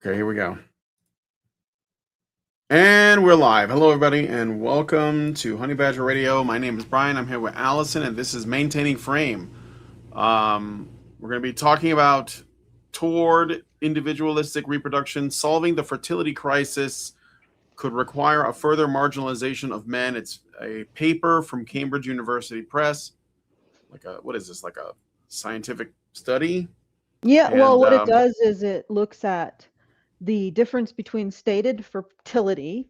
Okay, here we go. And we're live. Hello, everybody, and welcome to Honey Badger Radio. My name is Brian. I'm here with Allison, and this is Maintaining Frame. We're going to be talking about toward individualistic reproduction, solving the fertility crisis could require a further marginalization of men. It's a paper from Cambridge University Press. What is this? Like a scientific study? Yeah, well, And what it does is it looks at the difference between stated fertility,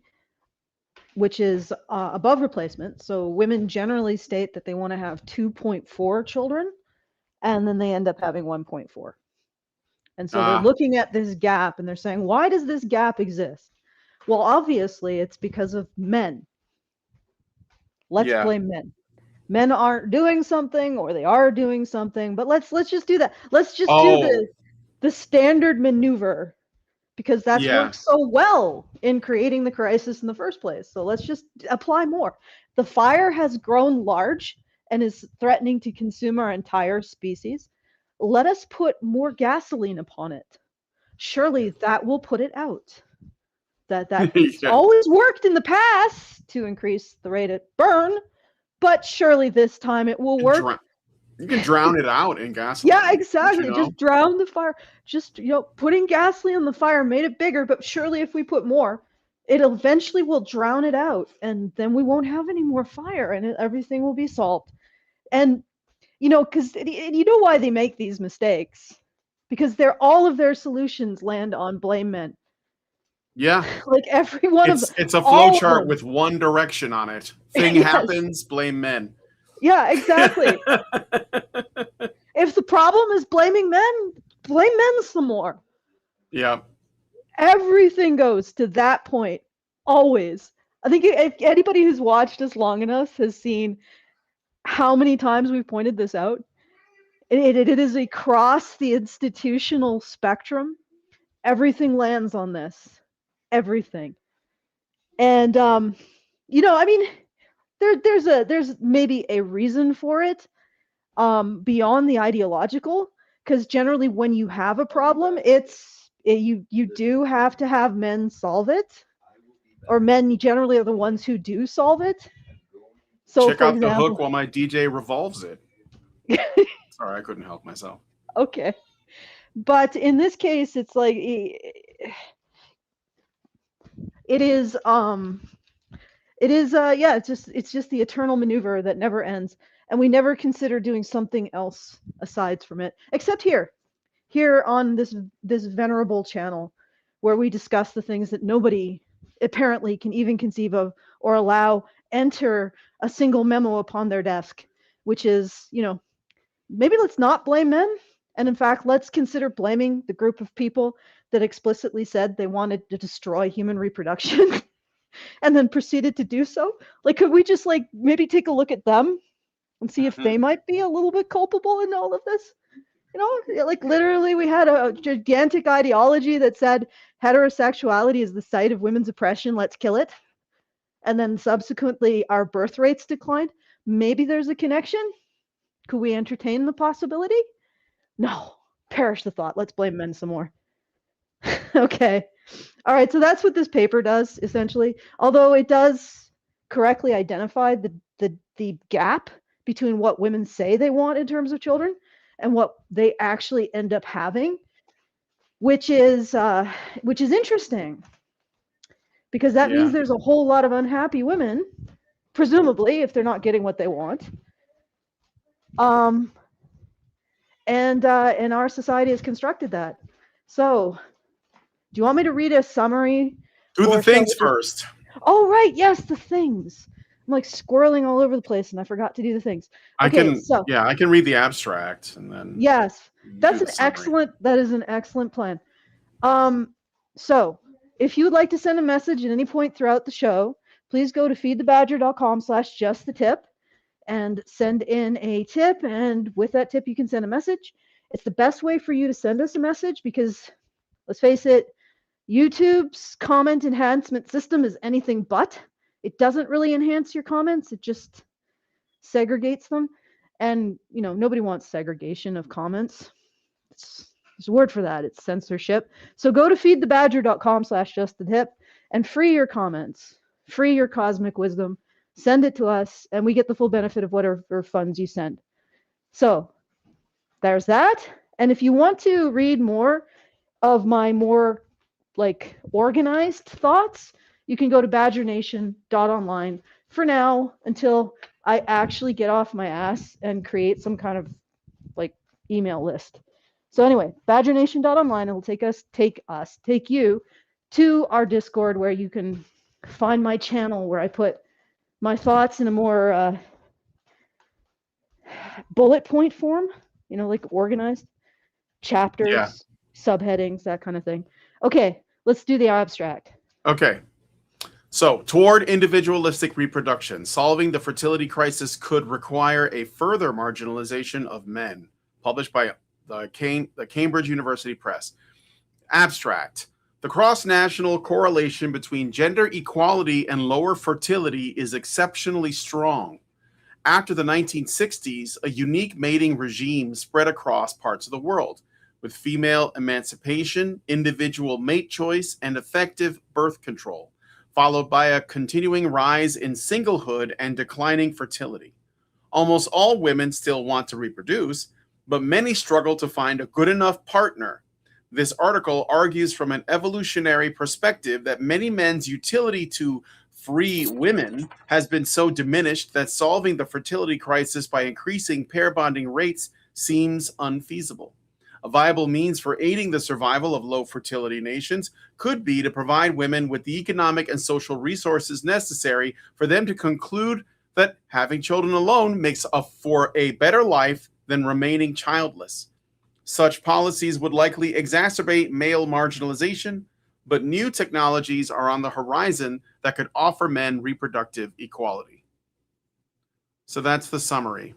which is above replacement. So women generally state that they want to have 2.4 children, and then they end up having 1.4. And so they're looking at this gap and they're saying, why does this gap exist? Well, obviously, it's because of men. Let's blame men. Men aren't doing something, or they are doing something, but let's just do that. Let's just do the standard maneuver, because that's worked so well in creating the crisis in the first place. So let's just apply more. The fire has grown large and is threatening to consume our entire species. Let us put more gasoline upon it. Surely that will put it out. That's always worked in the past to increase the rate of burn, but surely this time it will work. You can drown it out in gasoline. Yeah, exactly. Just drown the fire. Just, putting gasoline on the fire made it bigger, but surely if we put more, it eventually will drown it out, and then we won't have any more fire, and everything will be solved. And, because you know why they make these mistakes? Because all of their solutions land on blame men. Yeah. Like every one of them. It's a flow chart with one direction on it. Thing happens, blame men. Yeah, exactly. If the problem is blaming men, blame men some more. Yeah. Everything goes to that point. Always. I think if anybody who's watched us long enough has seen how many times we've pointed this out. It is across the institutional spectrum. Everything lands on this. Everything. And there's maybe a reason for it beyond the ideological, because generally when you have a problem, you do have to have men solve it, or men generally are the ones who do solve it. So check out the hook while my DJ revolves it. Sorry, I couldn't help myself. Okay. But in this case, it's like it's just the eternal maneuver that never ends, and we never consider doing something else aside from it, except here on this venerable channel, where we discuss the things that nobody apparently can even conceive of or allow enter a single memo upon their desk, which is, maybe let's not blame men. And in fact, let's consider blaming the group of people that explicitly said they wanted to destroy human reproduction and then proceeded to do so. Like, could we just maybe take a look at them and see if they might be a little bit culpable in all of this? Literally we had a gigantic ideology that said heterosexuality is the site of women's oppression, let's kill it. And then subsequently our birth rates declined. Maybe there's a connection. Could we entertain the possibility? No, perish the thought. Let's blame men some more. Okay. All right, so that's what this paper does, essentially. Although it does correctly identify the gap between what women say they want in terms of children and what they actually end up having, which is interesting, because that means there's a whole lot of unhappy women, presumably, if they're not getting what they want. And our society has constructed that. So, do you want me to read a summary? Do the things first. Oh, right. Yes, the things. I'm squirreling all over the place, and I forgot to do the things. Okay, I can read the abstract and then. Yes, that is an excellent plan. So if you would like to send a message at any point throughout the show, please go to feedthebadger.com/justthetip and send in a tip. And with that tip, you can send a message. It's the best way for you to send us a message because, let's face it, YouTube's comment enhancement system is anything but. It doesn't really enhance your comments. It just segregates them. And, nobody wants segregation of comments. It's There's a word for that. It's censorship. So go to feedthebadger.com/justthetip and free your comments, free your cosmic wisdom, send it to us, and we get the full benefit of whatever funds you send. So there's that. And if you want to read more of my more like organized thoughts, you can go to badgernation.online for now until I actually get off my ass and create some kind of like email list. So anyway, badgernation.online, it will take you to our Discord where you can find my channel where I put my thoughts in a more bullet point form, like organized Yeah. chapters, subheadings, that kind of thing. Okay, let's do the abstract. Okay. So, toward individualistic reproduction, solving the fertility crisis could require a further marginalization of men. Published by the Cambridge University Press. Abstract. The cross-national correlation between gender equality and lower fertility is exceptionally strong. After the 1960s, a unique mating regime spread across parts of the world, with female emancipation, individual mate choice, and effective birth control, followed by a continuing rise in singlehood and declining fertility. Almost all women still want to reproduce, but many struggle to find a good enough partner. This article argues from an evolutionary perspective that many men's utility to free women has been so diminished that solving the fertility crisis by increasing pair bonding rates seems unfeasible. A viable means for aiding the survival of low fertility nations could be to provide women with the economic and social resources necessary for them to conclude that having children alone makes for a better life than remaining childless. Such policies would likely exacerbate male marginalization, but new technologies are on the horizon that could offer men reproductive equality. So that's the summary.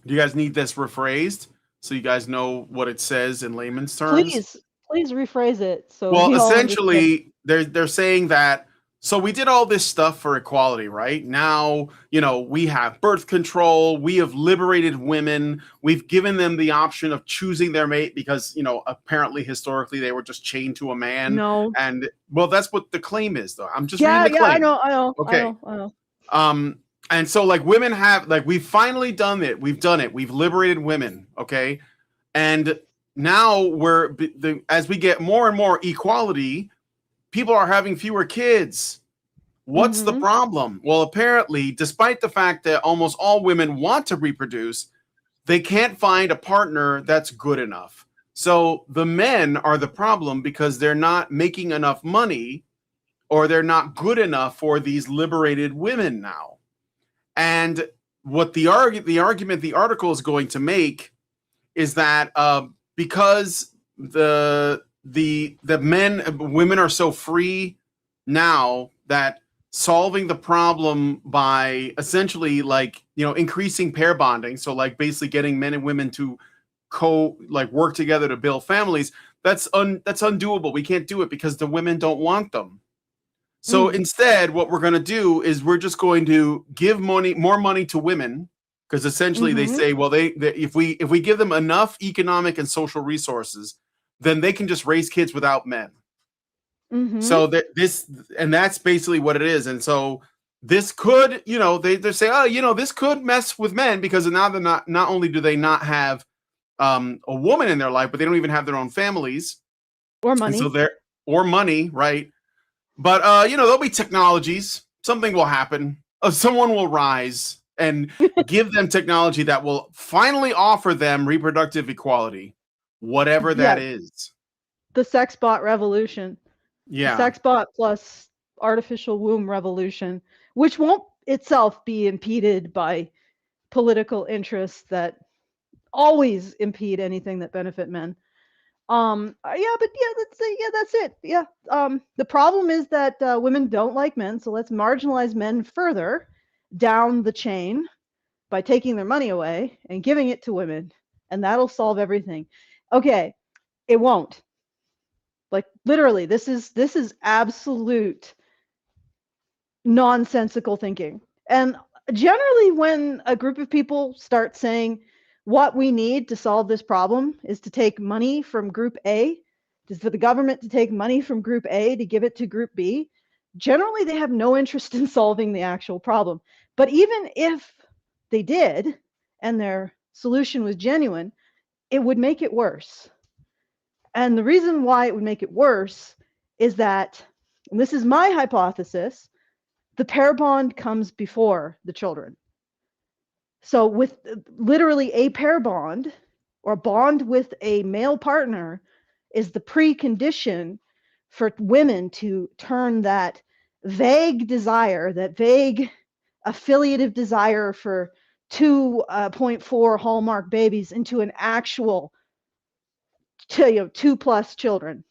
Do you guys need this rephrased so you guys know what it says in layman's terms? Please rephrase it so Well, we all understand. essentially, they're saying that so we did all this stuff for equality, right? Now, we have birth control, we have liberated women, we've given them the option of choosing their mate because, apparently historically they were just chained to a man. No. And well, that's what the claim is, though. I'm just reading the claim. I know. Okay. I know. And so like women have we've finally done it. We've done it. We've liberated women, okay? And now as we get more and more equality, people are having fewer kids. What's the problem? Well, apparently, despite the fact that almost all women want to reproduce, they can't find a partner that's good enough. So the men are the problem because they're not making enough money or they're not good enough for these liberated women now. And what the argument the article is going to make is that because women are so free now that solving the problem by essentially increasing pair bonding, so basically getting men and women to work together to build families, that's undoable. We can't do it because the women don't want them. So instead, what we're going to do is we're just going to give more money to women, because essentially they say, well, if we give them enough economic and social resources, then they can just raise kids without men. So that's basically what it is. And so this could, they say, oh, this could mess with men because now they're not only do they not have a woman in their life, but they don't even have their own families or money. And so or money, right? But there'll be technologies. Something will happen. Someone will rise and give them technology that will finally offer them reproductive equality, whatever that is. The sex bot revolution. Yeah. The sex bot plus artificial womb revolution, which won't itself be impeded by political interests that always impede anything that benefit men. That's it. Yeah. The problem is that women don't like men, so let's marginalize men further down the chain by taking their money away and giving it to women, and that'll solve everything. Okay, it won't. Literally, this is absolute nonsensical thinking. And generally when a group of people start saying, what we need to solve this problem is to take money from group A, for the government to take money from group A to give it to group B. Generally, they have no interest in solving the actual problem. But even if they did, and their solution was genuine, it would make it worse. And the reason why it would make it worse is that, and this is my hypothesis, the pair bond comes before the children. So with literally a pair bond or a bond with a male partner is the precondition for women to turn that vague desire, that vague affiliative desire for 2.4 Hallmark babies into an actual 2+ children.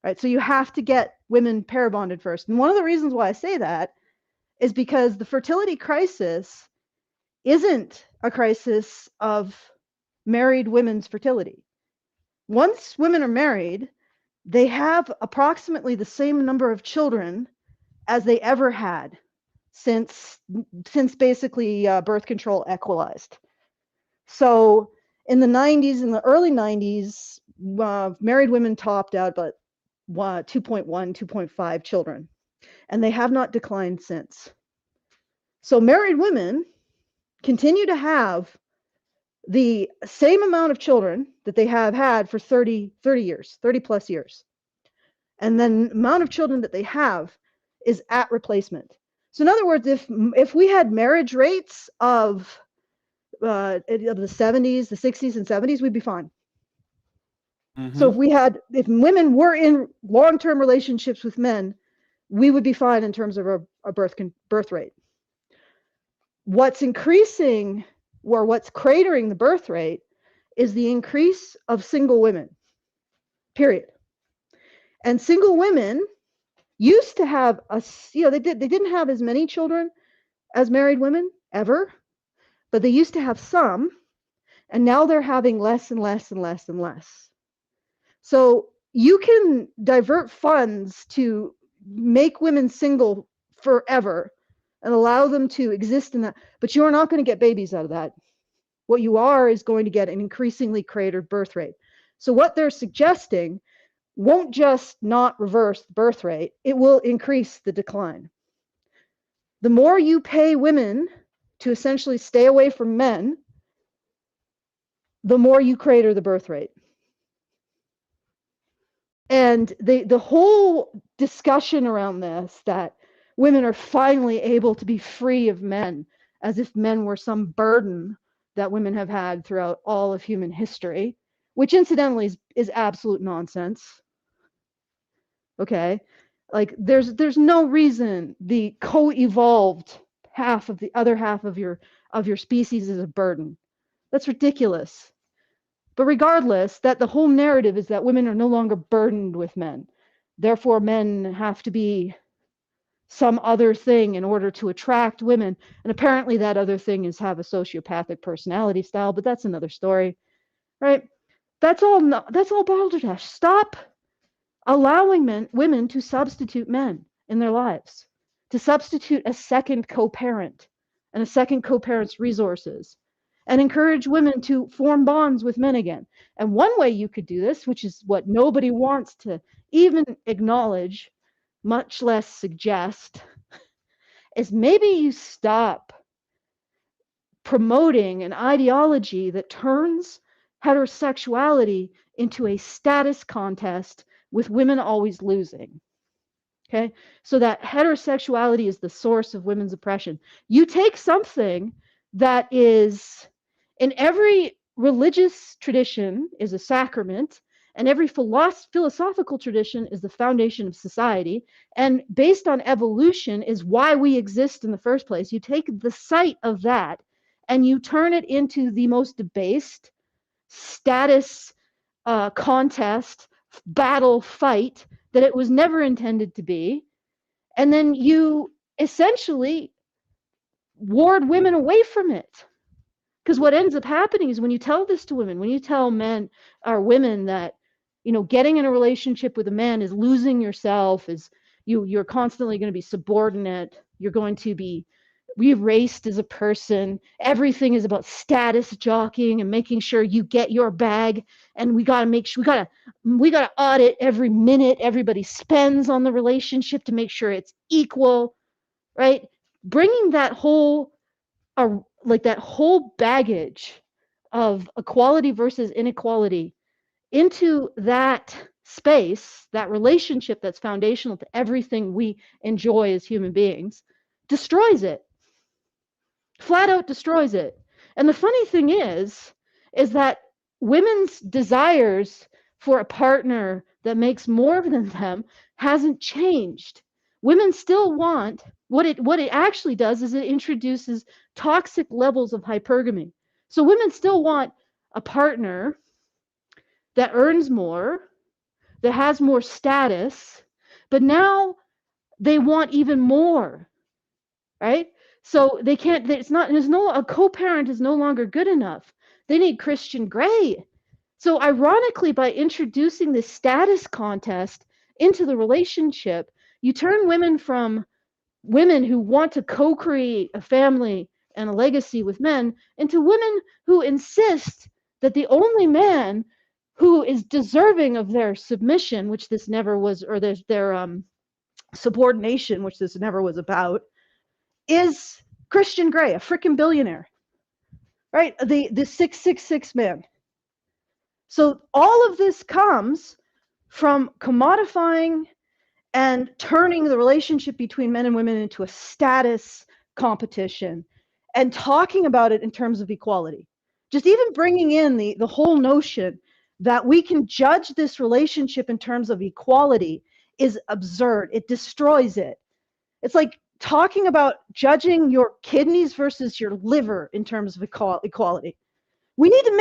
Right? So you have to get women pair bonded first. And one of the reasons why I say that is because the fertility crisis isn't a crisis of married women's fertility. Once women are married, they have approximately the same number of children as they ever had since basically birth control equalized. So in the 90s, in the early 90s, married women topped out about 2.1, 2.5 children, and they have not declined since. So married women continue to have the same amount of children that they have had for 30 years, 30 plus years. And then the amount of children that they have is at replacement. So in other words, if we had marriage rates of the 70s, the 60s and 70s, we'd be fine. Mm-hmm. So if women were in long-term relationships with men, we would be fine in terms of our birth rate. What's increasing, or what's cratering the birth rate, is the increase of single women, period. And single women used to have they didn't have as many children as married women ever, but they used to have some, and now they're having less and less and less and less. So you can divert funds to make women single forever and allow them to exist in that, but you're not going to get babies out of that. What you are is going to get an increasingly cratered birth rate. So what they're suggesting won't just not reverse the birth rate, it will increase the decline. The more you pay women to essentially stay away from men, the more you crater the birth rate. And the whole discussion around this, that women are finally able to be free of men, as if men were some burden that women have had throughout all of human history, which incidentally is absolute nonsense. Okay, like there's no reason the co-evolved half of the other half of your species is a burden. That's ridiculous. But regardless, that the whole narrative is that women are no longer burdened with men. Therefore, men have to be some other thing in order to attract women. And apparently that other thing is have a sociopathic personality style, but that's another story, right? That's all balderdash. Stop allowing women to substitute men in their lives, to substitute a second co-parent and a second co-parent's resources, and encourage women to form bonds with men again. And one way you could do this, which is what nobody wants to even acknowledge, much less suggest, is maybe you stop promoting an ideology that turns heterosexuality into a status contest with women always losing. Okay, so that heterosexuality is the source of women's oppression. You take something that is, in every religious tradition, is a sacrament, and every philosophical tradition is the foundation of society, and based on evolution is why we exist in the first place. You take the site of that and you turn it into the most debased status contest, battle, fight that it was never intended to be, and then you essentially ward women away from it. Because what ends up happening is when you tell this to women, when you tell men or women that, getting in a relationship with a man is losing yourself, is you're constantly going to be subordinate, you're going to be erased as a person. Everything is about status jockeying and making sure you get your bag. And we got to make sure we got to audit every minute everybody spends on the relationship to make sure it's equal, right? Bringing that whole like that whole baggage of equality versus inequality into that space, that relationship that's foundational to everything we enjoy as human beings, destroys it. Flat out destroys it. And the funny thing is that women's desires for a partner that makes more than them hasn't changed. Women still want what it actually does is it introduces toxic levels of hypergamy. So women still want a partner that earns more, that has more status, but now they want even more, right? So they can't, a co-parent is no longer good enough. They need Christian Grey. So ironically, by introducing this status contest into the relationship, you turn women from women who want to co-create a family and a legacy with men into women who insist that the only man who is deserving of their submission, which this never was, or their subordination, which this never was about, is Christian Grey, a freaking billionaire, right? The 666 man. So all of this comes from commodifying and turning the relationship between men and women into a status competition and talking about it in terms of equality. Just even bringing in the whole notion that we can judge this relationship in terms of equality is absurd. It destroys it. It's like talking about judging your kidneys versus your liver in terms of equality. We need to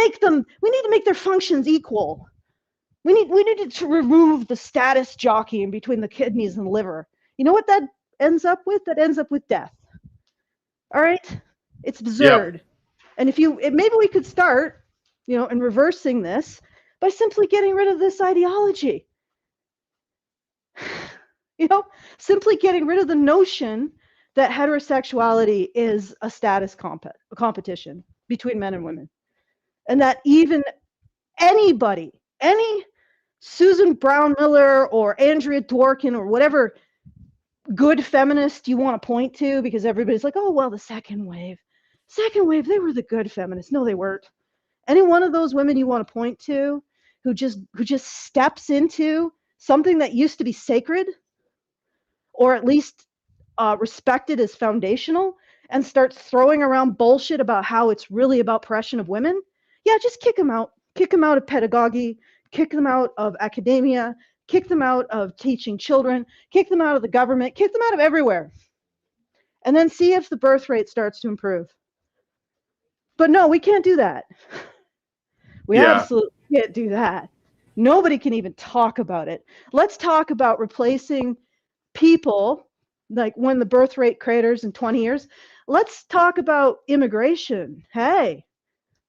make their functions equal. We need to remove the status jockeying between the kidneys and the liver. You know what that ends up with? That ends up with death. All right? It's absurd. Yep. And maybe we could start, in reversing this by simply getting rid of this ideology. Simply getting rid of the notion that heterosexuality is a status competition between men and women. And that even anybody, any Susan Brown Miller or Andrea Dworkin or whatever good feminist you want to point to, because everybody's like, oh, well, the second wave, they were the good feminists. No, they weren't. Any one of those women you want to point to who just steps into something that used to be sacred, or at least respected as foundational, and starts throwing around bullshit about how it's really about oppression of women, yeah, just kick them out. Kick them out of pedagogy, kick them out of academia, kick them out of teaching children, kick them out of the government, kick them out of everywhere. And then see if the birth rate starts to improve. But no, we can't do that. We absolutely can't do that. Nobody can even talk about it. Let's talk about replacing people, like when the birth rate craters in 20 years. Let's talk about immigration. Hey,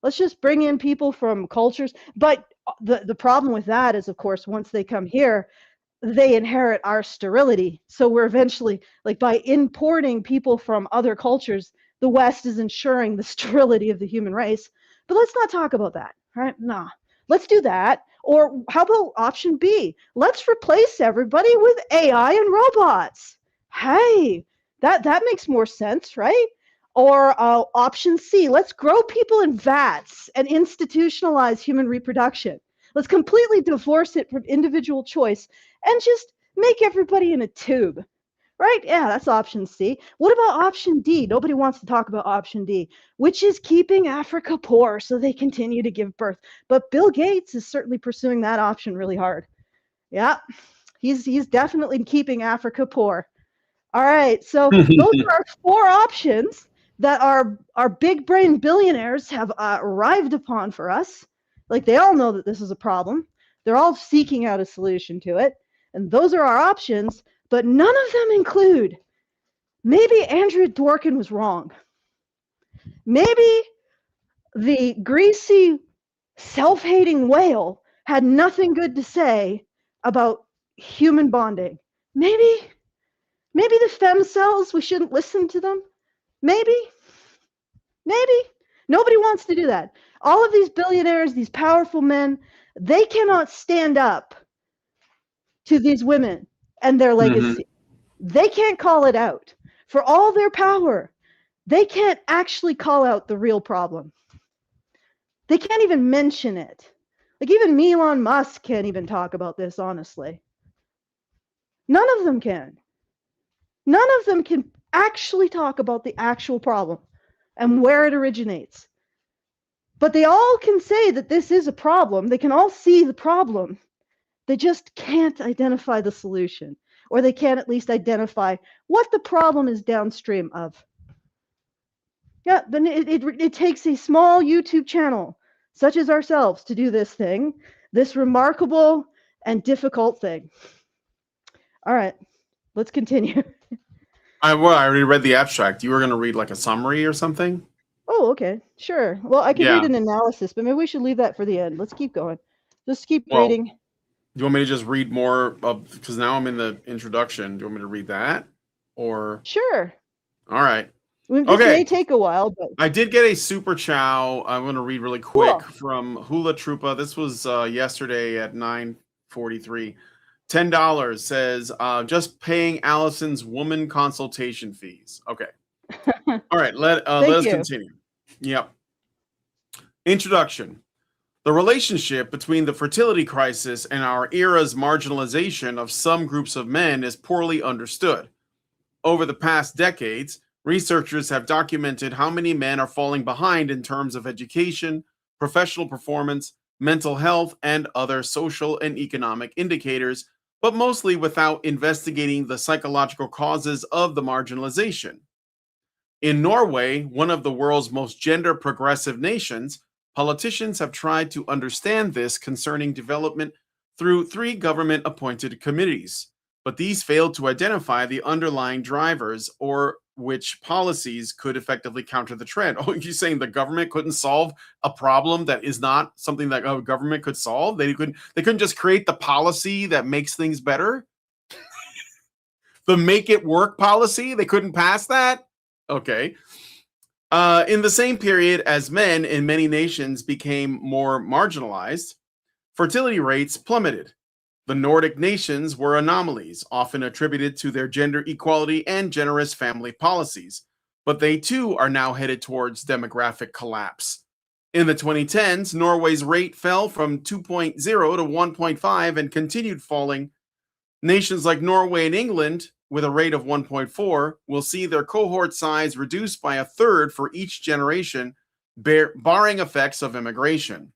let's just bring in people from cultures. But the problem with that is, of course, once they come here, they inherit our sterility. So we're eventually, like, by importing people from other cultures, the West is ensuring the sterility of the human race. But let's not talk about that, right? Nah. Let's do that. Or how about option B? Let's replace everybody with AI and robots. Hey, that makes more sense, right? Or option C, let's grow people in vats and institutionalize human reproduction. Let's completely divorce it from individual choice and just make everybody in a tube, right? Yeah, that's option C. What about option D? Nobody wants to talk about option D, which is keeping Africa poor so they continue to give birth. But Bill Gates is certainly pursuing that option really hard. Yeah, he's definitely keeping Africa poor. All right, so those are our 4 options that our big brain billionaires have arrived upon for us. Like, they all know that this is a problem. They're all seeking out a solution to it. And those are our options, but none of them include, maybe Andrea Dworkin was wrong. Maybe the greasy, self-hating whale had nothing good to say about human bonding. Maybe the fem cells, we shouldn't listen to them. Maybe. Nobody wants to do that. All of these billionaires, these powerful men, they cannot stand up to these women and their Hmm. legacy. They can't call it out. For all their power, they can't actually call out the real problem. They can't even mention it. Like, even Elon Musk can't even talk about this, honestly. None of them can. None of them can actually talk about the actual problem and where it originates. But they all can say that this is a problem. They can all see the problem. They just can't identify the solution, or they can't at least identify what the problem is downstream of. Yeah, then it takes a small YouTube channel, such as ourselves, to do this thing, this remarkable and difficult thing. All right, let's continue. I already read the abstract. You were going to read like a summary or something? Oh, okay, sure. Well, I could Yeah. read an analysis, but maybe we should leave that for the end. Let's keep going. Just keep Well, reading. do you want me to just read more of, because now I'm in the introduction. Do you want me to read that? Or, Sure. all right. This Okay. may take a while, but I did get a super chow. I'm going to read really quick cool. from Hula Troopa. This was yesterday at 9:43. $10 says just paying Allison's woman consultation fees. Okay. All right. Let Thank us you. continue. Yep. Introduction. The relationship between the fertility crisis and our era's marginalization of some groups of men is poorly understood. Over the past decades, researchers have documented how many men are falling behind in terms of education, professional performance, mental health, and other social and economic indicators, but mostly without investigating the psychological causes of the marginalization. In Norway, one of the world's most gender progressive nations, politicians have tried to understand this concerning development through 3 government appointed committees, but these failed to identify the underlying drivers or which policies could effectively counter the trend. Oh, you're saying the government couldn't solve a problem that is not something that a government could solve? They couldn't just create the policy that makes things better? The make it work policy, they couldn't pass that? Okay. In the same period as men in many nations became more marginalized, fertility rates plummeted. The Nordic nations were anomalies, often attributed to their gender equality and generous family policies, but they too are now headed towards demographic collapse. In the 2010s, Norway's rate fell from 2.0 to 1.5 and continued falling. Nations like Norway and England, with a rate of 1.4, will see their cohort size reduced by a third for each generation, barring effects of immigration.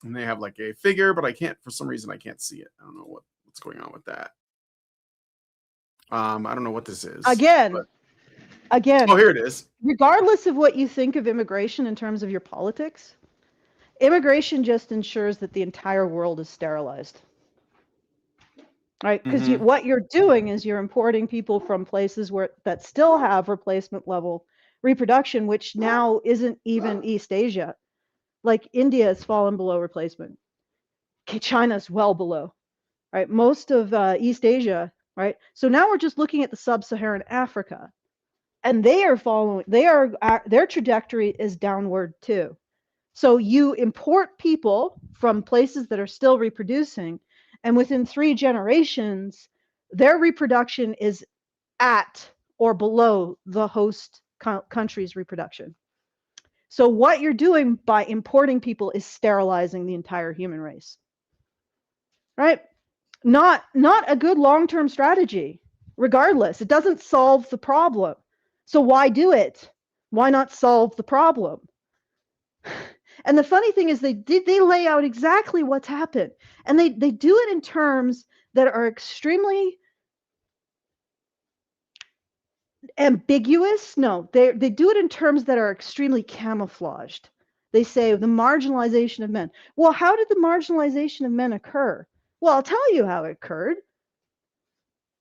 And they have like a figure, but I can't, for some reason, I can't see it. I don't know what's going on with that. I don't know what this is. Again, Oh, here it is. regardless of what you think of immigration in terms of your politics, immigration just ensures that the entire world is sterilized. Right? Because what you're doing is you're importing people from places that still have replacement level reproduction, which now isn't even East Asia. Like, India has fallen below replacement. China's well below. Right? Most of East Asia, right? So now we're just looking at the sub-Saharan Africa, and they are following. Their trajectory is downward too. So you import people from places that are still reproducing, and within 3 generations, their reproduction is at or below the host country's reproduction. So what you're doing by importing people is sterilizing the entire human race. Right? Not a good long-term strategy. Regardless, it doesn't solve the problem. So why do it? Why not solve the problem? And the funny thing is they lay out exactly what's happened. And they do it in terms that are extremely ambiguous. No, they do it in terms that are extremely camouflaged. They say the marginalization of men. Well, how did the marginalization of men occur? Well, I'll tell you how it occurred.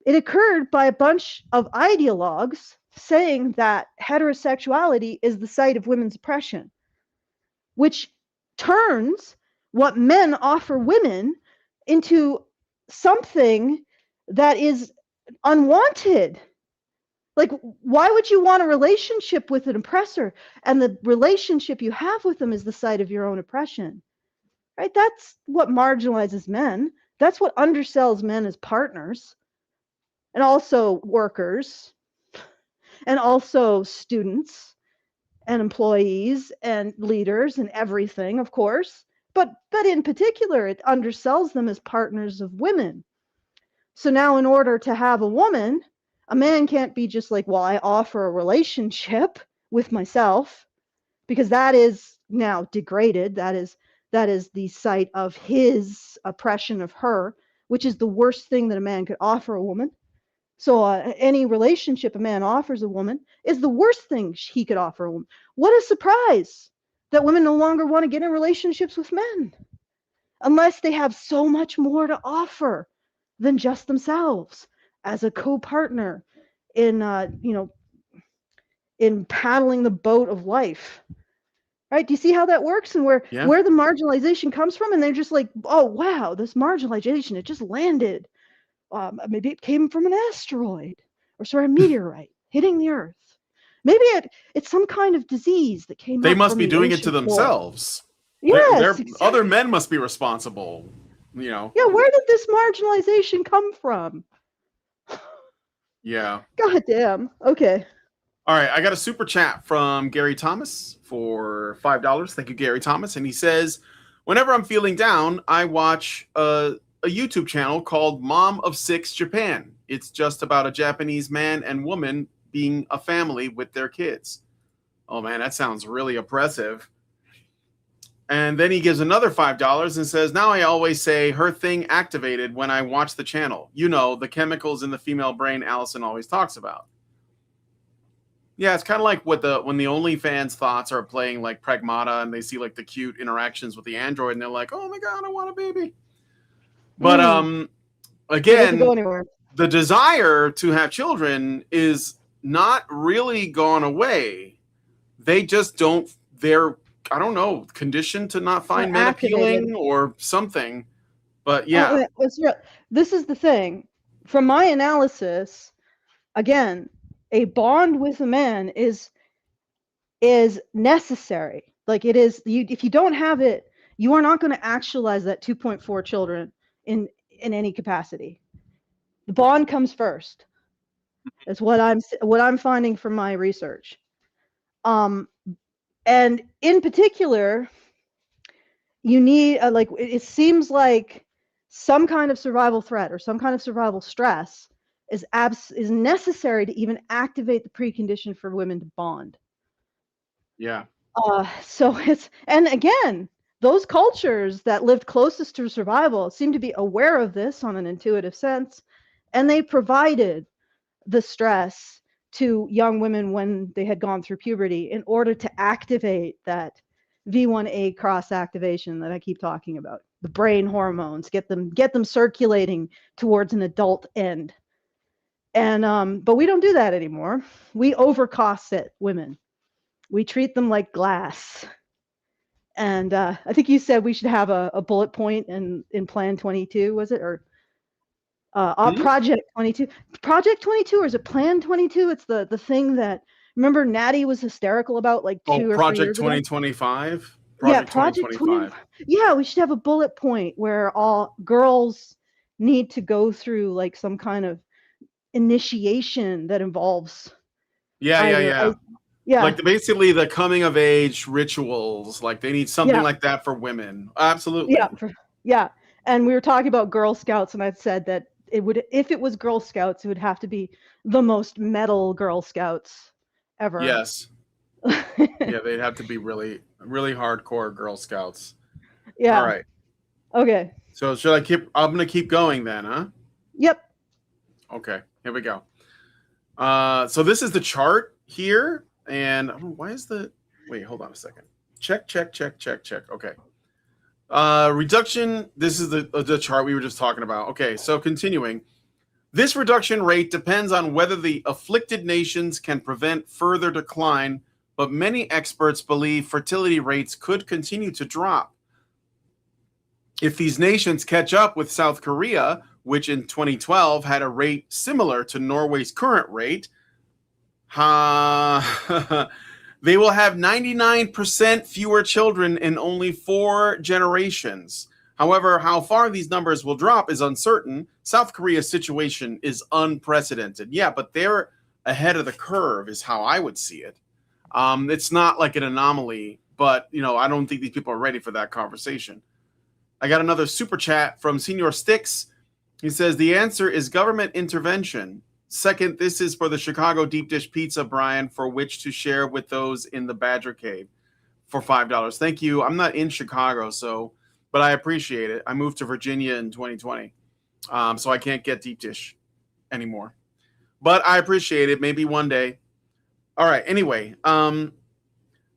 It occurred by a bunch of ideologues saying that heterosexuality is the site of women's oppression, which turns what men offer women into something that is unwanted. Like, why would you want a relationship with an oppressor? And the relationship you have with them is the site of your own oppression, right? That's what marginalizes men. That's what undersells men as partners, and also workers, and also students, and employees, and leaders, and everything, of course. But in particular, it undersells them as partners of women. So now, in order to have a woman, a man can't be just like, well, I offer a relationship with myself, because that is now degraded. That is the site of his oppression of her, which is the worst thing that a man could offer a woman. So any relationship a man offers a woman is the worst thing he could offer a woman. What a surprise that women no longer want to get in relationships with men unless they have so much more to offer than just themselves as a co-partner in in paddling the boat of life. Right? Do you see how that works, and where Yeah. the marginalization comes from? And they're just like, oh wow, this marginalization, it just landed. Maybe it came from an asteroid or sorry, a meteorite hitting the Earth. Maybe it's some kind of disease that came They up must from be the doing it to ocean floor. themselves. Yes, Other exactly. men must be responsible. You know. Yeah, where did this marginalization come from? Yeah. God damn. Okay. All right, I got a super chat from Gary Thomas for $5. Thank you, Gary Thomas. And he says, whenever I'm feeling down, I watch a YouTube channel called Mom of Six Japan. It's just about a Japanese man and woman being a family with their kids. Oh man, that sounds really oppressive. And then he gives another $5 and says, now I always say her thing activated when I watch the channel. You know, the chemicals in the female brain Allison always talks about. Yeah, it's kind of like when the OnlyFans thoughts are playing like Pragmata and they see like the cute interactions with the android and they're like, oh my God, I want a baby. But Yeah, it doesn't go again, anywhere. the desire to have children is not really gone away. They just don't, they're, I don't know, conditioned to not They're find men activated. appealing or something. But Oh, yeah, it's real. This is the thing. From my analysis, again, a bond with a man is necessary. Like it is, if you don't have it, you are not going to actualize that 2.4 children in any capacity. The bond comes first. Is what I'm finding from my research. And in particular, you need like it seems like some kind of survival threat or some kind of survival stress is necessary to even activate the precondition for women to bond. yeah, So it's, and again, those cultures that lived closest to survival seem to be aware of this on an intuitive sense, and they provided the stress to young women when they had gone through puberty in order to activate that V1A cross activation that I keep talking about. The brain hormones, get them circulating towards an adult end. And but we don't do that anymore. We overcorset women. We treat them like glass. And I think you said we should have a bullet point in Plan 22, was it? Or hmm? Project 22. Project 22, or is it Plan 22? It's the thing that, remember Natty was hysterical about like Oh, 2 or 3 years Project ago? 2025. Yeah, Project Project 20. 2025. Yeah, we should have a bullet point where all girls need to go through like some kind of initiation that involves Yeah, yeah, either yeah. yeah, Like basically the coming of age rituals. Like they need something yeah, like that for women. yeah, Absolutely. yeah. And we were talking about Girl Scouts, and I said that it would, if it was Girl Scouts, it would have to be the most metal Girl Scouts ever. Yes. Yeah, they'd have to be really, really hardcore Girl Scouts. All Yeah. right. Okay. So should I keep? I'm gonna keep going then, huh? Yep. Okay. Here we go. So this is the chart here, and why is the? Wait, hold on a second. Check, check, check, check, check. Okay. Reduction. This is the chart we were just talking about. Okay. So continuing. This reduction rate depends on whether the afflicted nations can prevent further decline, but many experts believe fertility rates could continue to drop. If these nations catch up with South Korea, which in 2012 had a rate similar to Norway's current rate, They will have 99% fewer children in only 4 generations. However, how far these numbers will drop is uncertain. South Korea's situation is unprecedented. Yeah, but they're ahead of the curve, is how I would see it. It's not like an anomaly, but I don't think these people are ready for that conversation. I got another super chat from Senior Sticks. He says the answer is government intervention. Second, this is for the Chicago deep dish pizza, Brian, for which to share with those in the Badger Cave for $5. Thank you. I'm not in Chicago, but I appreciate it. I moved to Virginia in 2020, so I can't get deep dish anymore. But I appreciate it. Maybe one day. All right. Anyway,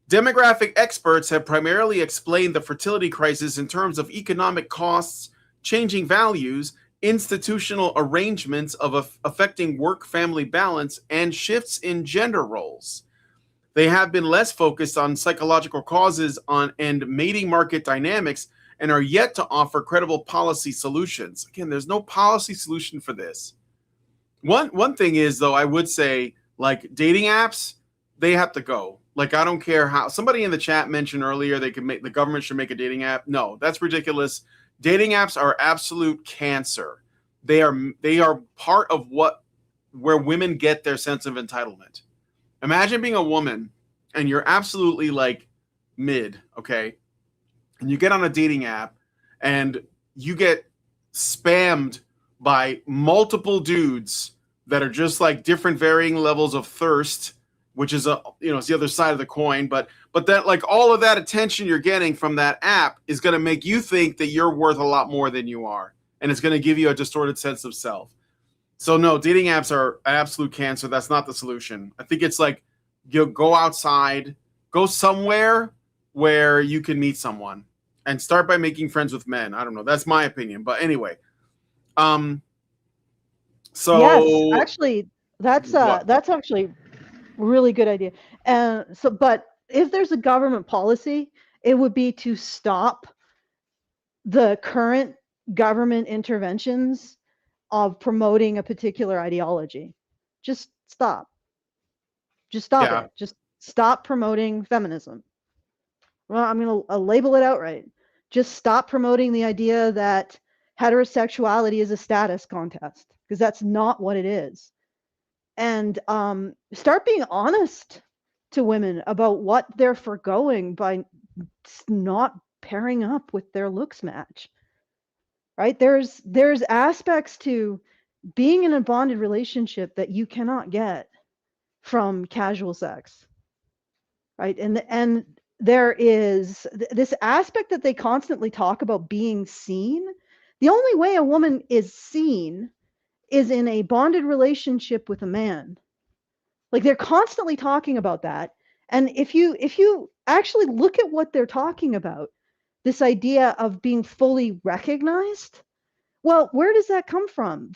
demographic experts have primarily explained the fertility crisis in terms of economic costs, changing values, institutional arrangements of affecting work-family balance, and shifts in gender roles. They have been less focused on psychological causes and mating market dynamics and are yet to offer credible policy solutions. Again, there's no policy solution for this. One thing is, though, I would say, like, dating apps, they have to go. Like, I don't care how. Somebody in the chat mentioned earlier the government should make a dating app. No, that's ridiculous. Dating apps are absolute cancer. They are part of where women get their sense of entitlement. Imagine being a woman and you're absolutely like mid, okay? And you get on a dating app and you get spammed by multiple dudes that are just like different varying levels of thirst, which is it's the other side of the coin, but that, like, all of that attention you're getting from that app is going to make you think that you're worth a lot more than you are, and it's going to give you a distorted sense of self. So no, dating apps are absolute cancer. That's not the solution. I think it's like, you go outside, go somewhere where you can meet someone, and start by making friends with men. I don't know. That's my opinion, but anyway. So yes, actually, that's what? actually really good idea. And but if there's a government policy, it would be to stop the current government interventions of promoting a particular ideology. Just stop. Just stop Yeah. it. Just stop promoting feminism. Well, I'm going to label it outright. Just stop promoting the idea that heterosexuality is a status contest, because that's not what it is. And start being honest to women about what they're forgoing by not pairing up with their looks match. Right? There's aspects to being in a bonded relationship that you cannot get from casual sex. Right? And there is this aspect that they constantly talk about, being seen. The only way a woman is seen is in a bonded relationship with a man. Like, they're constantly talking about that. And if you actually look at what they're talking about, this idea of being fully recognized, well, where does that come from?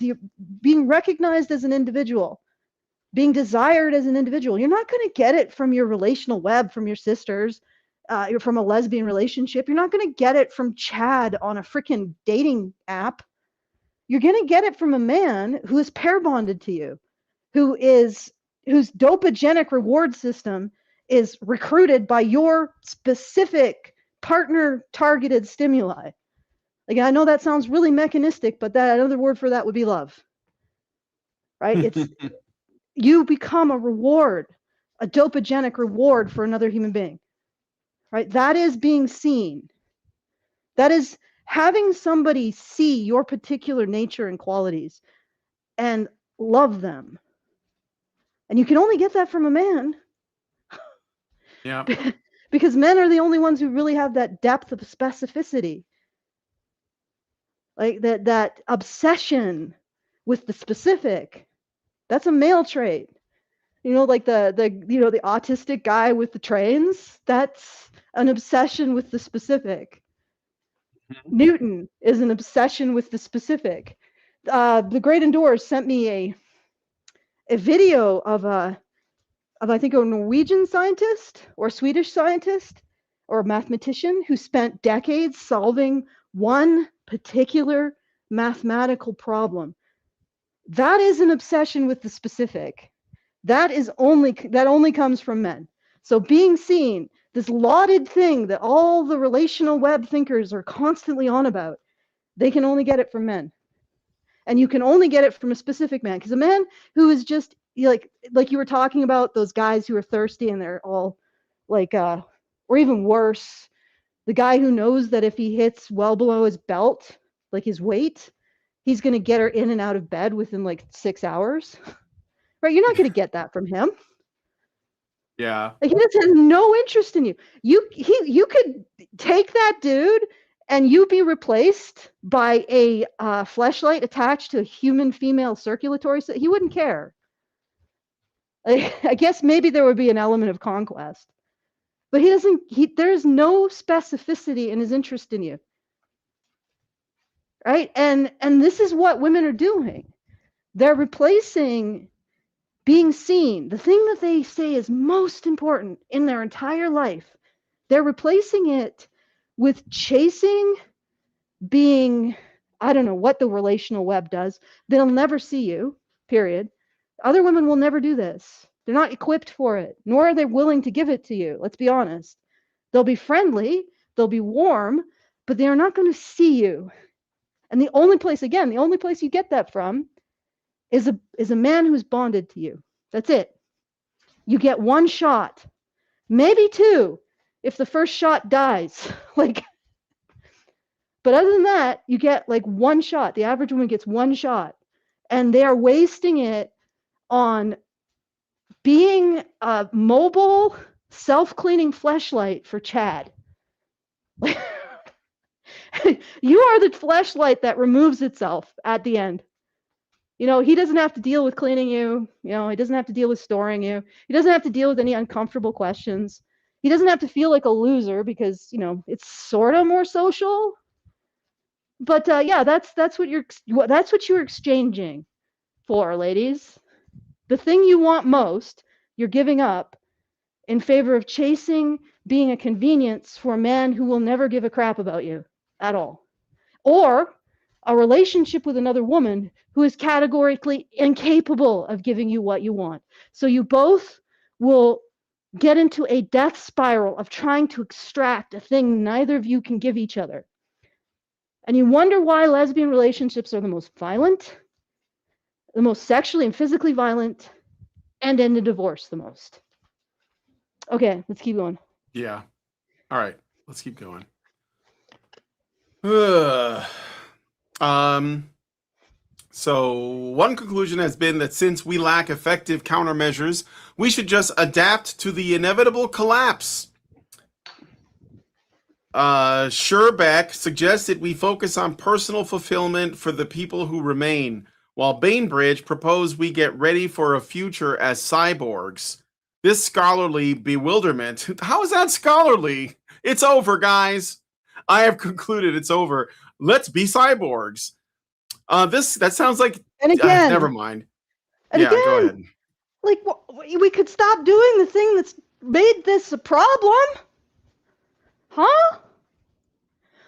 Being recognized as an individual, being desired as an individual. You're not going to get it from your relational web, from your sisters, you're from a lesbian relationship. You're not going to get it from Chad on a freaking dating app. You're going to get it from a man who is pair bonded to you, whose dopagenic reward system is recruited by your specific partner targeted stimuli. Again, I know that sounds really mechanistic, but that another word for that would be love. Right? It's you become a reward, a dopagenic reward for another human being. Right? That is being seen. That is having somebody see your particular nature and qualities and love them. And you can only get that from a man. Yeah. Because men are the only ones who really have that depth of specificity. Like that obsession with the specific. That's a male trait. Like the autistic guy with the trains, that's an obsession with the specific. Mm-hmm. Newton is an obsession with the specific. The Great Indoors sent me a video of I think a Norwegian scientist or Swedish scientist or mathematician who spent decades solving one particular mathematical problem. That is an obsession with the specific. That only comes from men. So being seen, this lauded thing that all the relational web thinkers are constantly on about, they can only get it from men. And you can only get it from a specific man, because a man who is just like you were talking about, those guys who are thirsty and they're all like or even worse, the guy who knows that if he hits well below his belt, like his weight, he's going to get her in and out of bed within like 6 hours. Right? You're not going to get that from him. Yeah. Like, he just has no interest in you. You could take that dude and you be replaced by a fleshlight attached to a human female circulatory system. He wouldn't care. I guess maybe there would be an element of conquest, but he doesn't. There's no specificity in his interest in you, right? And this is what women are doing. They're replacing being seen, the thing that they say is most important in their entire life. They're replacing it with chasing, being, I don't know what the relational web does. They'll never see you, period. Other women will never do this. They're not equipped for it, nor are they willing to give it to you. Let's be honest. They'll be friendly, they'll be warm, but they are not going to see you. And the only place you get that from is a man who's bonded to you. That's it. You get one shot, maybe two, if the first shot dies. Like, but other than that, you get like one shot. The average woman gets one shot, and they are wasting it on being a mobile, self-cleaning fleshlight for Chad. You are the fleshlight that removes itself at the end. He doesn't have to deal with cleaning you. He doesn't have to deal with storing you. He doesn't have to deal with any uncomfortable questions. He doesn't have to feel like a loser because, it's sort of more social. But yeah, that's what you're exchanging for, ladies. The thing you want most, you're giving up in favor of chasing being a convenience for a man who will never give a crap about you at all. Or a relationship with another woman who is categorically incapable of giving you what you want. So you both will get into a death spiral of trying to extract a thing neither of you can give each other. And you wonder why lesbian relationships are the most violent, the most sexually and physically violent, and end in divorce the most. Okay, let's keep going. Yeah. All right. Let's keep going. So one conclusion has been that since we lack effective countermeasures, we should just adapt to the inevitable collapse. Sherbeck suggests that we focus on personal fulfillment for the people who remain, while Bainbridge proposed we get ready for a future as cyborgs. This scholarly bewilderment, how is that scholarly? It's over, guys. I have concluded it's over. Let's be cyborgs. That sounds like, and again, never mind. And yeah, again, go ahead. Like, we could stop doing the thing that's made this a problem, huh?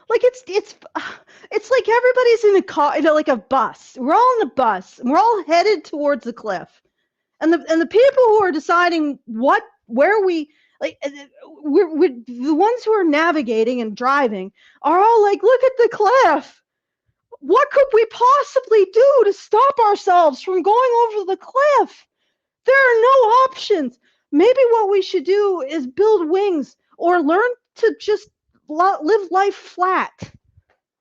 Like, it's like everybody's in a car, like a bus. We're all in a bus, and we're all headed towards the cliff. And the people who are deciding where we, like, we're the ones who are navigating and driving are all like, look at the cliff. What could we possibly do to stop ourselves from going over the cliff? There are no options. Maybe what we should do is build wings or learn to just live life flat.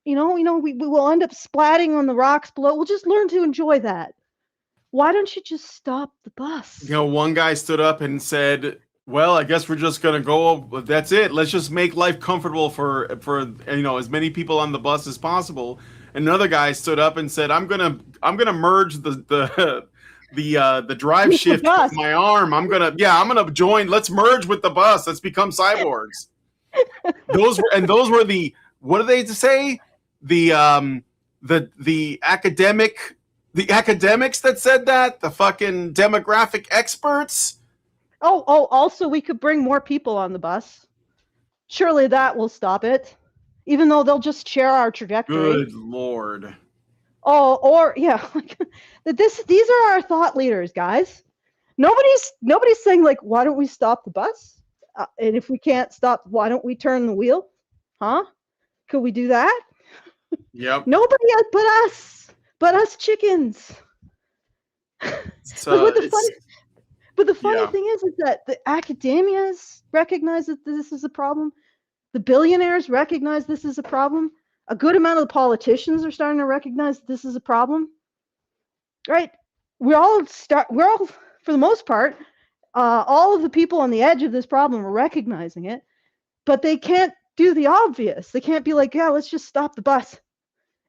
We will end up splatting on the rocks below. We'll just learn to enjoy that. Why don't you just stop the bus? One guy stood up and said, well, I guess we're just going to go. That's it. Let's just make life comfortable for as many people on the bus as possible. And another guy stood up and said, I'm going to merge the drive shift with my arm. I'm going to join. Let's merge with the bus. Let's become cyborgs. Those were the, what do they say? The academics that said that, the fucking demographic experts. Also we could bring more people on the bus. Surely that will stop it. Even though they'll just share our trajectory. Good Lord. These are our thought leaders, guys. Nobody's saying like, why don't we stop the bus? And if we can't stop, why don't we turn the wheel? Huh? Could we do that? Yep. Nobody else but us chickens. But It's the funny yeah. thing is that the academias recognize that this is a problem. The billionaires recognize this is a problem. A good amount of the politicians are starting to recognize that this is a problem. Right? We're all, for the most part, all of the people on the edge of this problem are recognizing it, but they can't do the obvious. They can't be like, yeah, let's just stop the bus.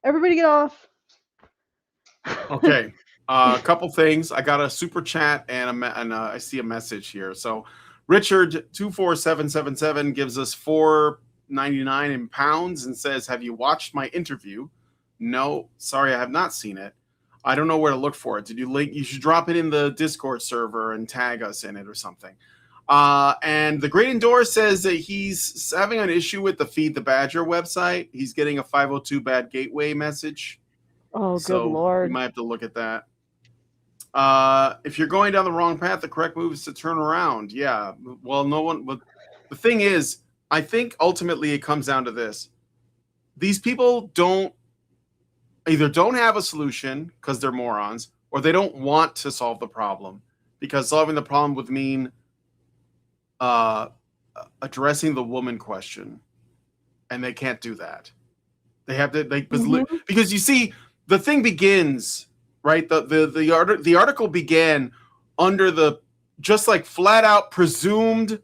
Everybody get off. Okay. A couple things. I got a super chat and I see a message here. So Richard 24777 gives us 4.99 in pounds and says, "Have you watched my interview?" No, sorry, I have not seen it. I don't know where to look for it. Did you link? You should drop it in the Discord server and tag us in it or something. And the Great Indoor says that he's having an issue with the Feed the Badger website. He's getting a 502 bad gateway message. Oh, good So we Lord. might have to look at that. If you're going down the wrong path, the correct move is to turn around. Yeah. Well, no one. But the thing is, I think ultimately it comes down to this: these people don't have a solution because they're morons, or they don't want to solve the problem because solving the problem would mean addressing the woman question, and they can't do that. They have to because you see the thing begins right. The article began under the just like flat out presumed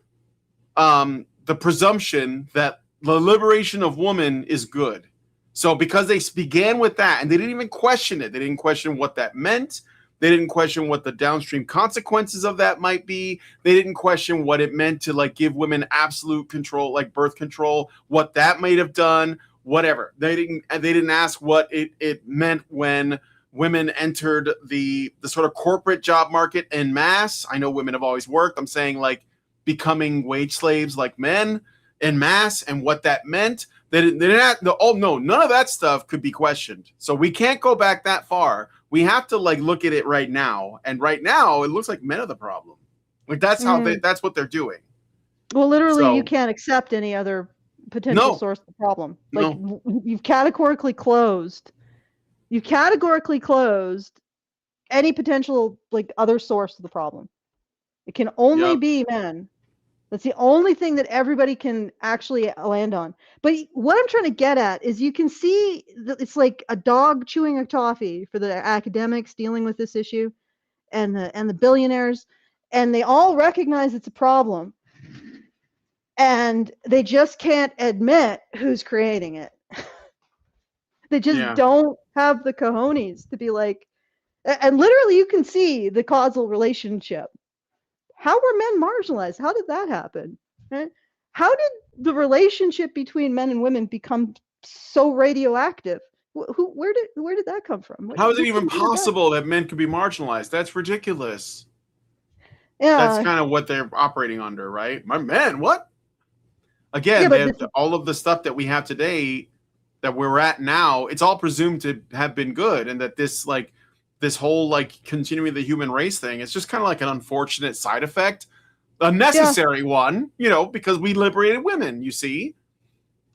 the presumption that the liberation of woman is good. So because they began with that and they didn't even question it, they didn't question what that meant. They didn't question what the downstream consequences of that might be. They didn't question what it meant to like give women absolute control, like birth control, what that might have done, whatever. They didn't ask what it meant when women entered the sort of corporate job market en masse. I know women have always worked. I'm saying like becoming wage slaves like men en masse and what that meant. They didn't none of that stuff could be questioned. So we can't go back that far. We have to like look at it right now, and right now it looks like men are the problem. Like that's that's what they're doing. Well, literally, you So can't accept any other potential no, source of the problem. Like no, you've categorically closed. You've categorically closed any potential like other source of the problem. It can only yep, be men. That's the only thing that everybody can actually land on. But what I'm trying to get at is you can see that it's like a dog chewing a toffee for the academics dealing with this issue and the billionaires, and they all recognize it's a problem. And they just can't admit who's creating it. They just yeah. don't have the cojones to be like, and literally you can see the causal relationship. How were men marginalized? How did that happen? How did the relationship between men and women become so radioactive? Where did that come from? How is it Who even created that? possible that men could be marginalized? That's ridiculous. That's Yeah, kind of what they're operating under, right? My man, what? yeah, Again, but all of the stuff that we have today that we're at now, it's all presumed to have been good, and that this whole like continuing the human race thing, it's just kind of like an unfortunate side effect, a yeah, necessary one, because we liberated women, you see,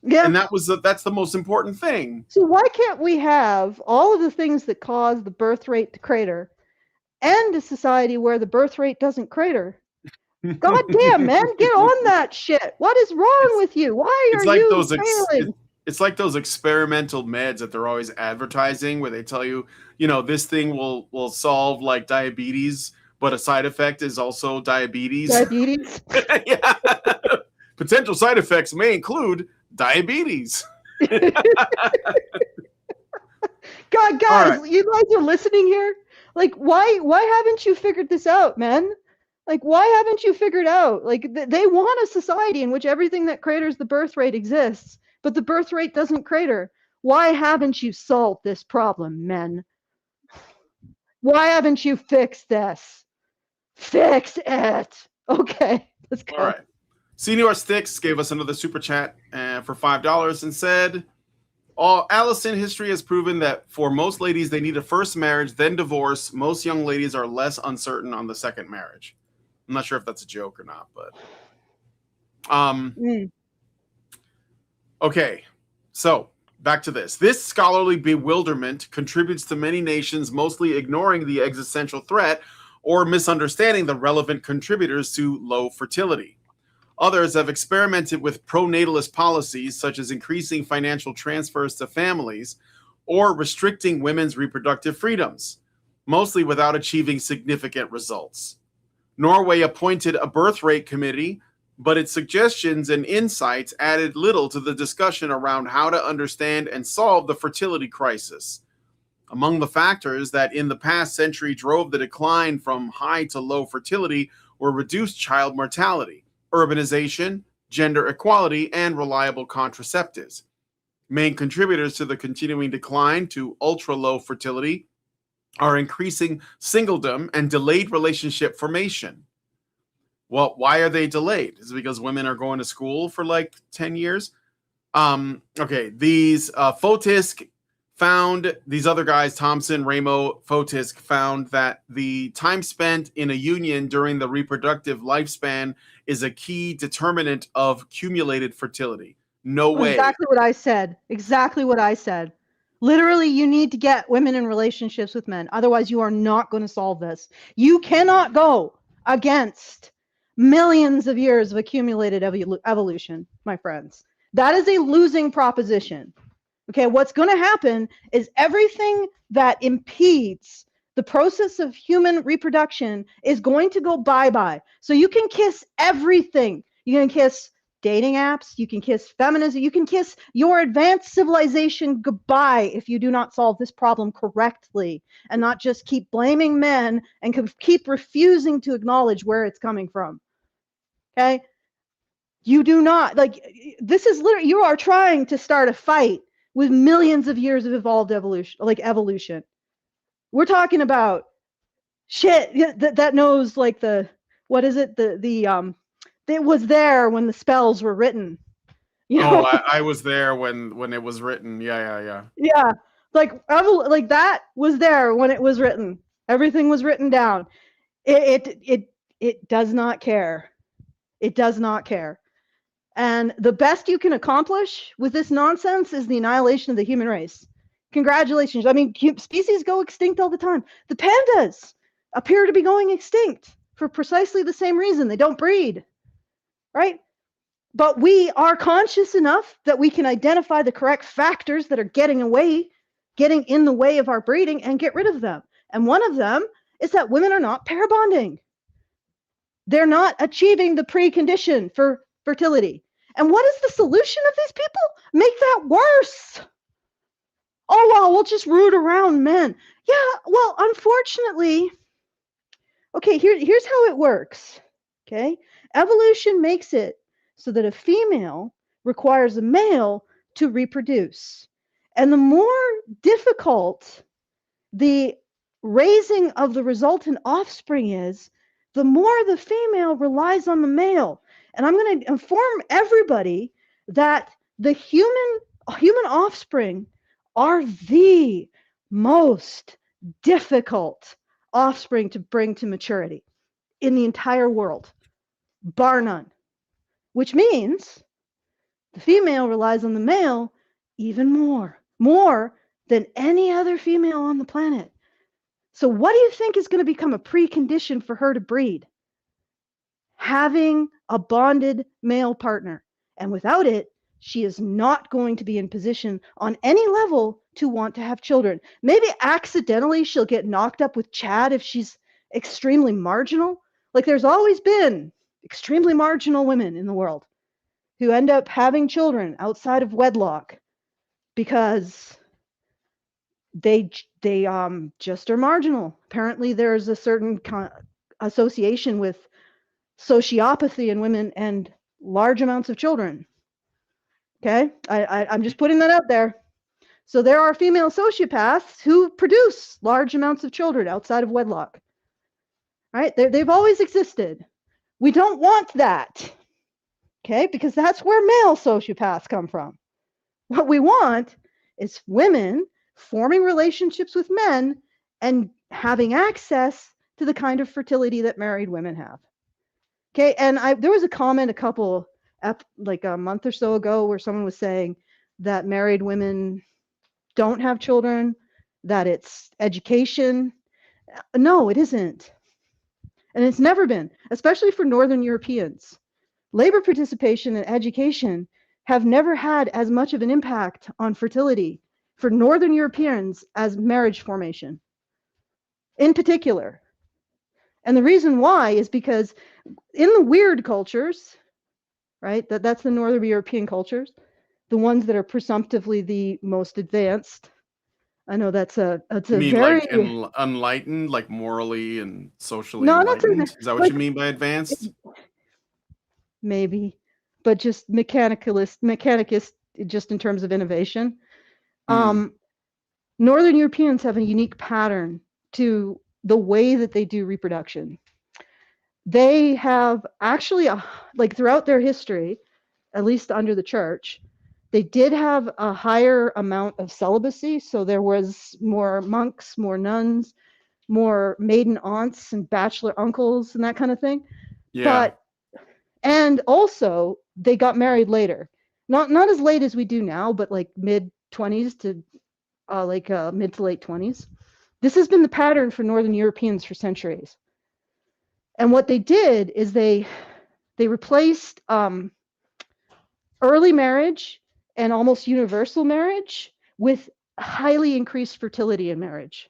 yeah. and that's the most important thing. So why can't we have all of the things that cause the birth rate to crater and a society where the birth rate doesn't crater? God damn, man, get on that shit. What is wrong it's with you? Why it's are like you failing? it's like those experimental meds that they're always advertising, where they tell you, this thing will solve like diabetes, but a side effect is also diabetes. Diabetes? Yeah. Potential side effects may include diabetes. God, All guys, right. you guys are listening here? Like, why haven't you figured this out, man? Like, why haven't you figured out? Like, they want a society in which everything that craters the birth rate exists, but the birth rate doesn't crater. Why haven't you solved this problem, men? Why haven't you fixed this? Fix it. Okay, let's All go. right. Senior Sticks gave us another super chat for $5 and said, Allison, history has proven that for most ladies, they need a first marriage, then divorce. Most young ladies are less uncertain on the second marriage. I'm not sure if that's a joke or not, but Mm. okay. So back to this. This scholarly bewilderment contributes to many nations mostly ignoring the existential threat or misunderstanding the relevant contributors to low fertility. Others have experimented with pronatalist policies, such as increasing financial transfers to families or restricting women's reproductive freedoms, mostly without achieving significant results. Norway appointed a birth rate committee, but its suggestions and insights added little to the discussion around how to understand and solve the fertility crisis. Among the factors that in the past century drove the decline from high to low fertility were reduced child mortality, urbanization, gender equality, and reliable contraceptives. Main contributors to the continuing decline to ultra low fertility are increasing singledom and delayed relationship formation. Well, why are they delayed? Is it because women are going to school for like 10 years? Okay, these Fotisk found, these other guys, Thompson, Ramo, Fotisk, found that the time spent in a union during the reproductive lifespan is a key determinant of cumulated fertility. No way. Exactly what I said. Exactly what I said. Literally, you need to get women in relationships with men. Otherwise, you are not going to solve this. You cannot go against millions of years of accumulated evolution, my friends. That is a losing proposition. Okay, what's going to happen is everything that impedes the process of human reproduction is going to go bye-bye. So you can kiss everything. You can kiss dating apps, you can kiss feminism, you can kiss your advanced civilization goodbye if you do not solve this problem correctly and not just keep blaming men and keep refusing to acknowledge where it's coming from. Okay? You do not, like, this is literally, you are trying to start a fight with millions of years of evolved evolution, like evolution. We're talking about shit that knows, like, the, what is it? It was there when the spells were written. You know? I was there when it was written. Yeah. Yeah. Like that was there when it was written. Everything was written down. It does not care. It does not care. And the best you can accomplish with this nonsense is the annihilation of the human race. Congratulations. I mean, species go extinct all the time. The pandas appear to be going extinct for precisely the same reason. They don't breed, right? But we are conscious enough that we can identify the correct factors that are getting in the way of our breeding and get rid of them. And one of them is that women are not pair bonding. They're not achieving the precondition for fertility. And what is the solution of these people? Make that worse. Oh, well, we'll just root around men. Yeah, well, unfortunately, okay, here's how it works. Okay, evolution makes it so that a female requires a male to reproduce. And the more difficult the raising of the resultant offspring is, the more the female relies on the male. And I'm going to inform everybody that the human offspring are the most difficult offspring to bring to maturity in the entire world, bar none. Which means the female relies on the male even more than any other female on the planet. So what do you think is going to become a precondition for her to breed? Having a bonded male partner. And without it, she is not going to be in position on any level to want to have children. Maybe accidentally she'll get knocked up with Chad if she's extremely marginal. Like, there's always been extremely marginal women in the world who end up having children outside of wedlock because they just are marginal. Apparently there's a certain association with sociopathy in women and large amounts of children. Okay, I'm just putting that out there. So there are female sociopaths who produce large amounts of children outside of wedlock. Right? They've always existed. We don't want that. Okay, because that's where male sociopaths come from. What we want is women forming relationships with men and having access to the kind of fertility that married women have. Okay, and there was a comment like a month or so ago where someone was saying that married women don't have children, that it's education. No, it isn't. And it's never been, especially for Northern Europeans. Labor participation and education have never had as much of an impact on fertility for Northern Europeans as marriage formation in particular. And the reason why is because in the weird cultures, right, that's the Northern European cultures, the ones that are presumptively the most advanced. I know that's a You mean very like enlightened, like morally and socially no, not enlightened? Is that what like you mean by advanced? maybe, but just mechanicist, just in terms of innovation. Mm. Northern Europeans have a unique pattern to the way that they do reproduction. They have actually, like throughout their history, at least under the church, they did have a higher amount of celibacy. So there was more monks, more nuns, more maiden aunts and bachelor uncles and that kind of thing. Yeah, And also they got married later. Not as late as we do now, but like mid 20s to mid to late 20s. This has been the pattern for Northern Europeans for centuries. And what they did is they replaced early marriage and almost universal marriage with highly increased fertility in marriage.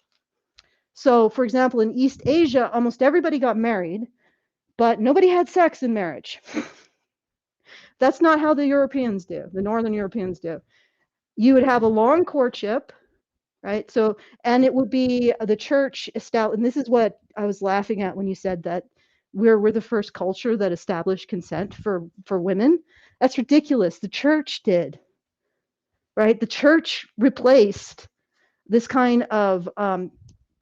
So, for example, in East Asia, almost everybody got married, but nobody had sex in marriage. That's not how the Europeans do, the Northern Europeans do. You would have a long courtship, right? So, and it would be the church established, and this is what I was laughing at when you said that we're the first culture that established consent for women. That's ridiculous. The church did, right? The church replaced this kind of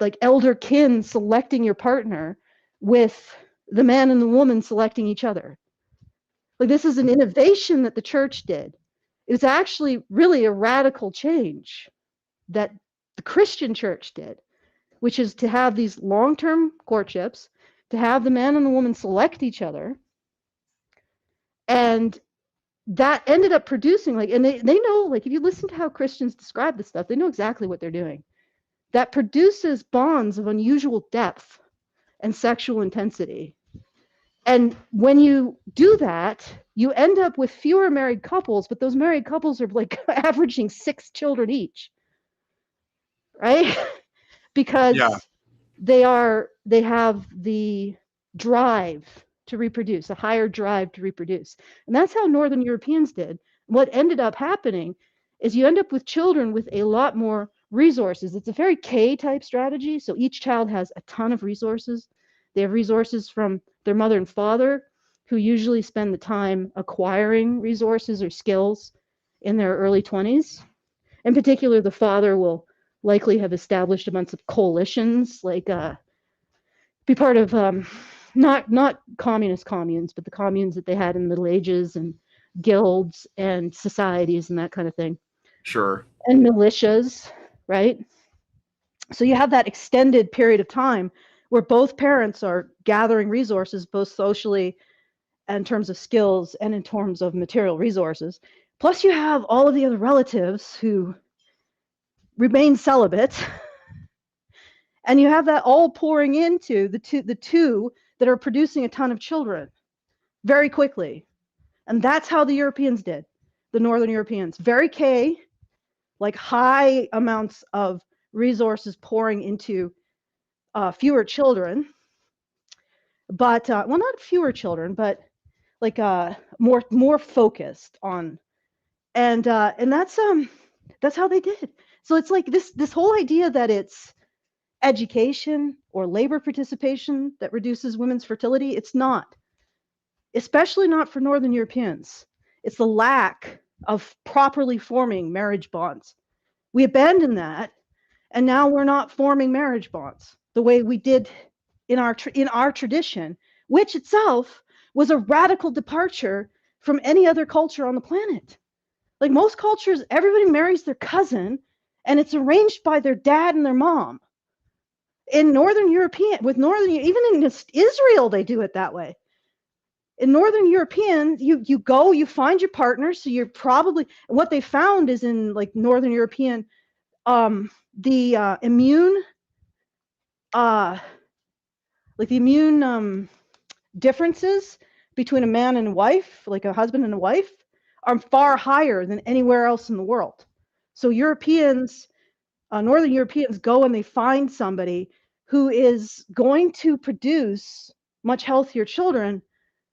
like elder kin selecting your partner with the man and the woman selecting each other. Like this is an innovation that the church did. It was actually really a radical change that the Christian church did, which is to have these long-term courtships, to have the man and the woman select each other. And that ended up producing and they know, like if you listen to how Christians describe this stuff, they know exactly what they're doing. That produces bonds of unusual depth and sexual intensity. And when you do that, you end up with fewer married couples, but those married couples are like averaging 6 children each, right? Because yeah, they have the drive to reproduce, a higher drive to reproduce. And that's how Northern Europeans did. What ended up happening is you end up with children with a lot more resources. It's a very K-type strategy. So each child has a ton of resources. They have resources from their mother and father, who usually spend the time acquiring resources or skills in their early 20s. In particular, the father will likely have established a bunch of coalitions, like be part of not communist communes, but the communes that they had in the Middle Ages, and guilds and societies and that kind of thing, sure. and militias, right? So you have that extended period of time where both parents are gathering resources, both socially, in terms of skills, and in terms of material resources. Plus, you have all of the other relatives who remain celibate, and you have that all pouring into the two that are producing a ton of children very quickly. And that's how the Europeans did, the Northern Europeans. Very K, like high amounts of resources pouring into fewer children, but well, not fewer children, but like more focused on, and that's how they did. So it's like this whole idea that it's education or labor participation that reduces women's fertility. It's not, especially not for Northern Europeans. It's the lack of properly forming marriage bonds. We abandoned that, and now we're not forming marriage bonds the way we did in our tradition, which itself was a radical departure from any other culture on the planet. Like most cultures, everybody marries their cousin, and it's arranged by their dad and their mom. In Northern European, even in Israel, they do it that way. In Northern European, you go, you find your partner. So you're probably, what they found is in like Northern European, the immune differences between a man and a wife, like a husband and a wife, are far higher than anywhere else in the world. So Europeans, Northern Europeans, go and they find somebody who is going to produce much healthier children,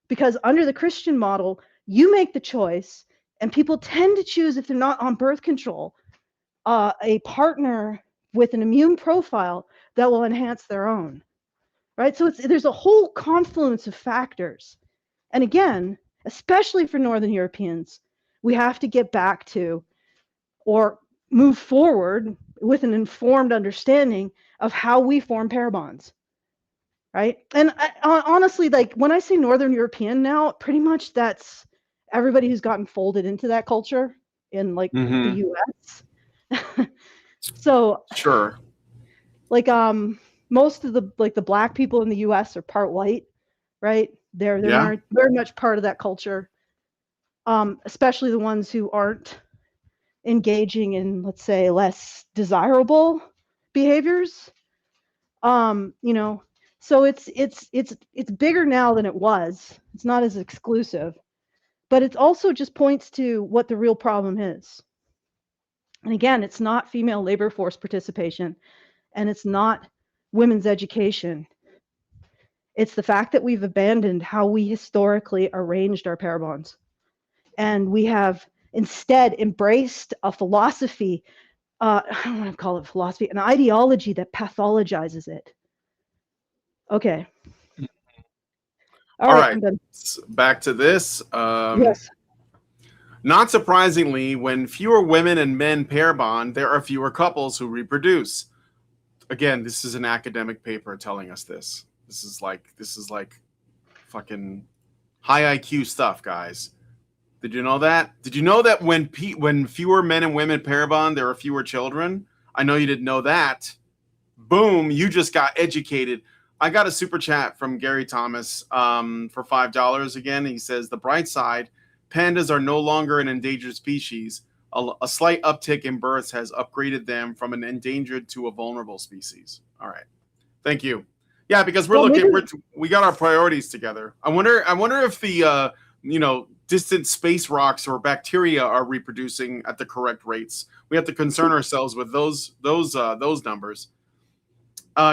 because under the Christian model, you make the choice, and people tend to choose, if they're not on birth control, a partner with an immune profile that will enhance their own. Right? So there's a whole confluence of factors. And again, especially for Northern Europeans, we have to get back to, or move forward with, an informed understanding of how we form pair bonds. Right? And honestly, like when I say Northern European now, pretty much that's everybody who's gotten folded into that culture in like the US. So Sure. like most of the black people in the US are part white, right? They're very much part of that culture. Especially the ones who aren't engaging in, let's say, less desirable behaviors. You know, so it's bigger now than it was. It's not as exclusive, but it also just points to what the real problem is. And again, it's not female labor force participation, and it's not women's education. It's the fact that we've abandoned how we historically arranged our pair bonds. And we have instead embraced a philosophy, I don't want to call it philosophy, an ideology that pathologizes it. Okay. All right. I'm done. Back to this. Yes. Not surprisingly, when fewer women and men pair bond, there are fewer couples who reproduce. Again, this is an academic paper telling us this. This is like fucking high IQ stuff, guys. Did you know that? Did you know that when fewer men and women pair bond, there are fewer children? I know you didn't know that. Boom, you just got educated. I got a super chat from Gary Thomas for $5 again. He says, the bright side, pandas are no longer an endangered species. A slight uptick in births has upgraded them from an endangered to a vulnerable species. All right. Thank you. Yeah, because we got our priorities together. I wonder if the distant space rocks or bacteria are reproducing at the correct rates. We have to concern ourselves with those numbers.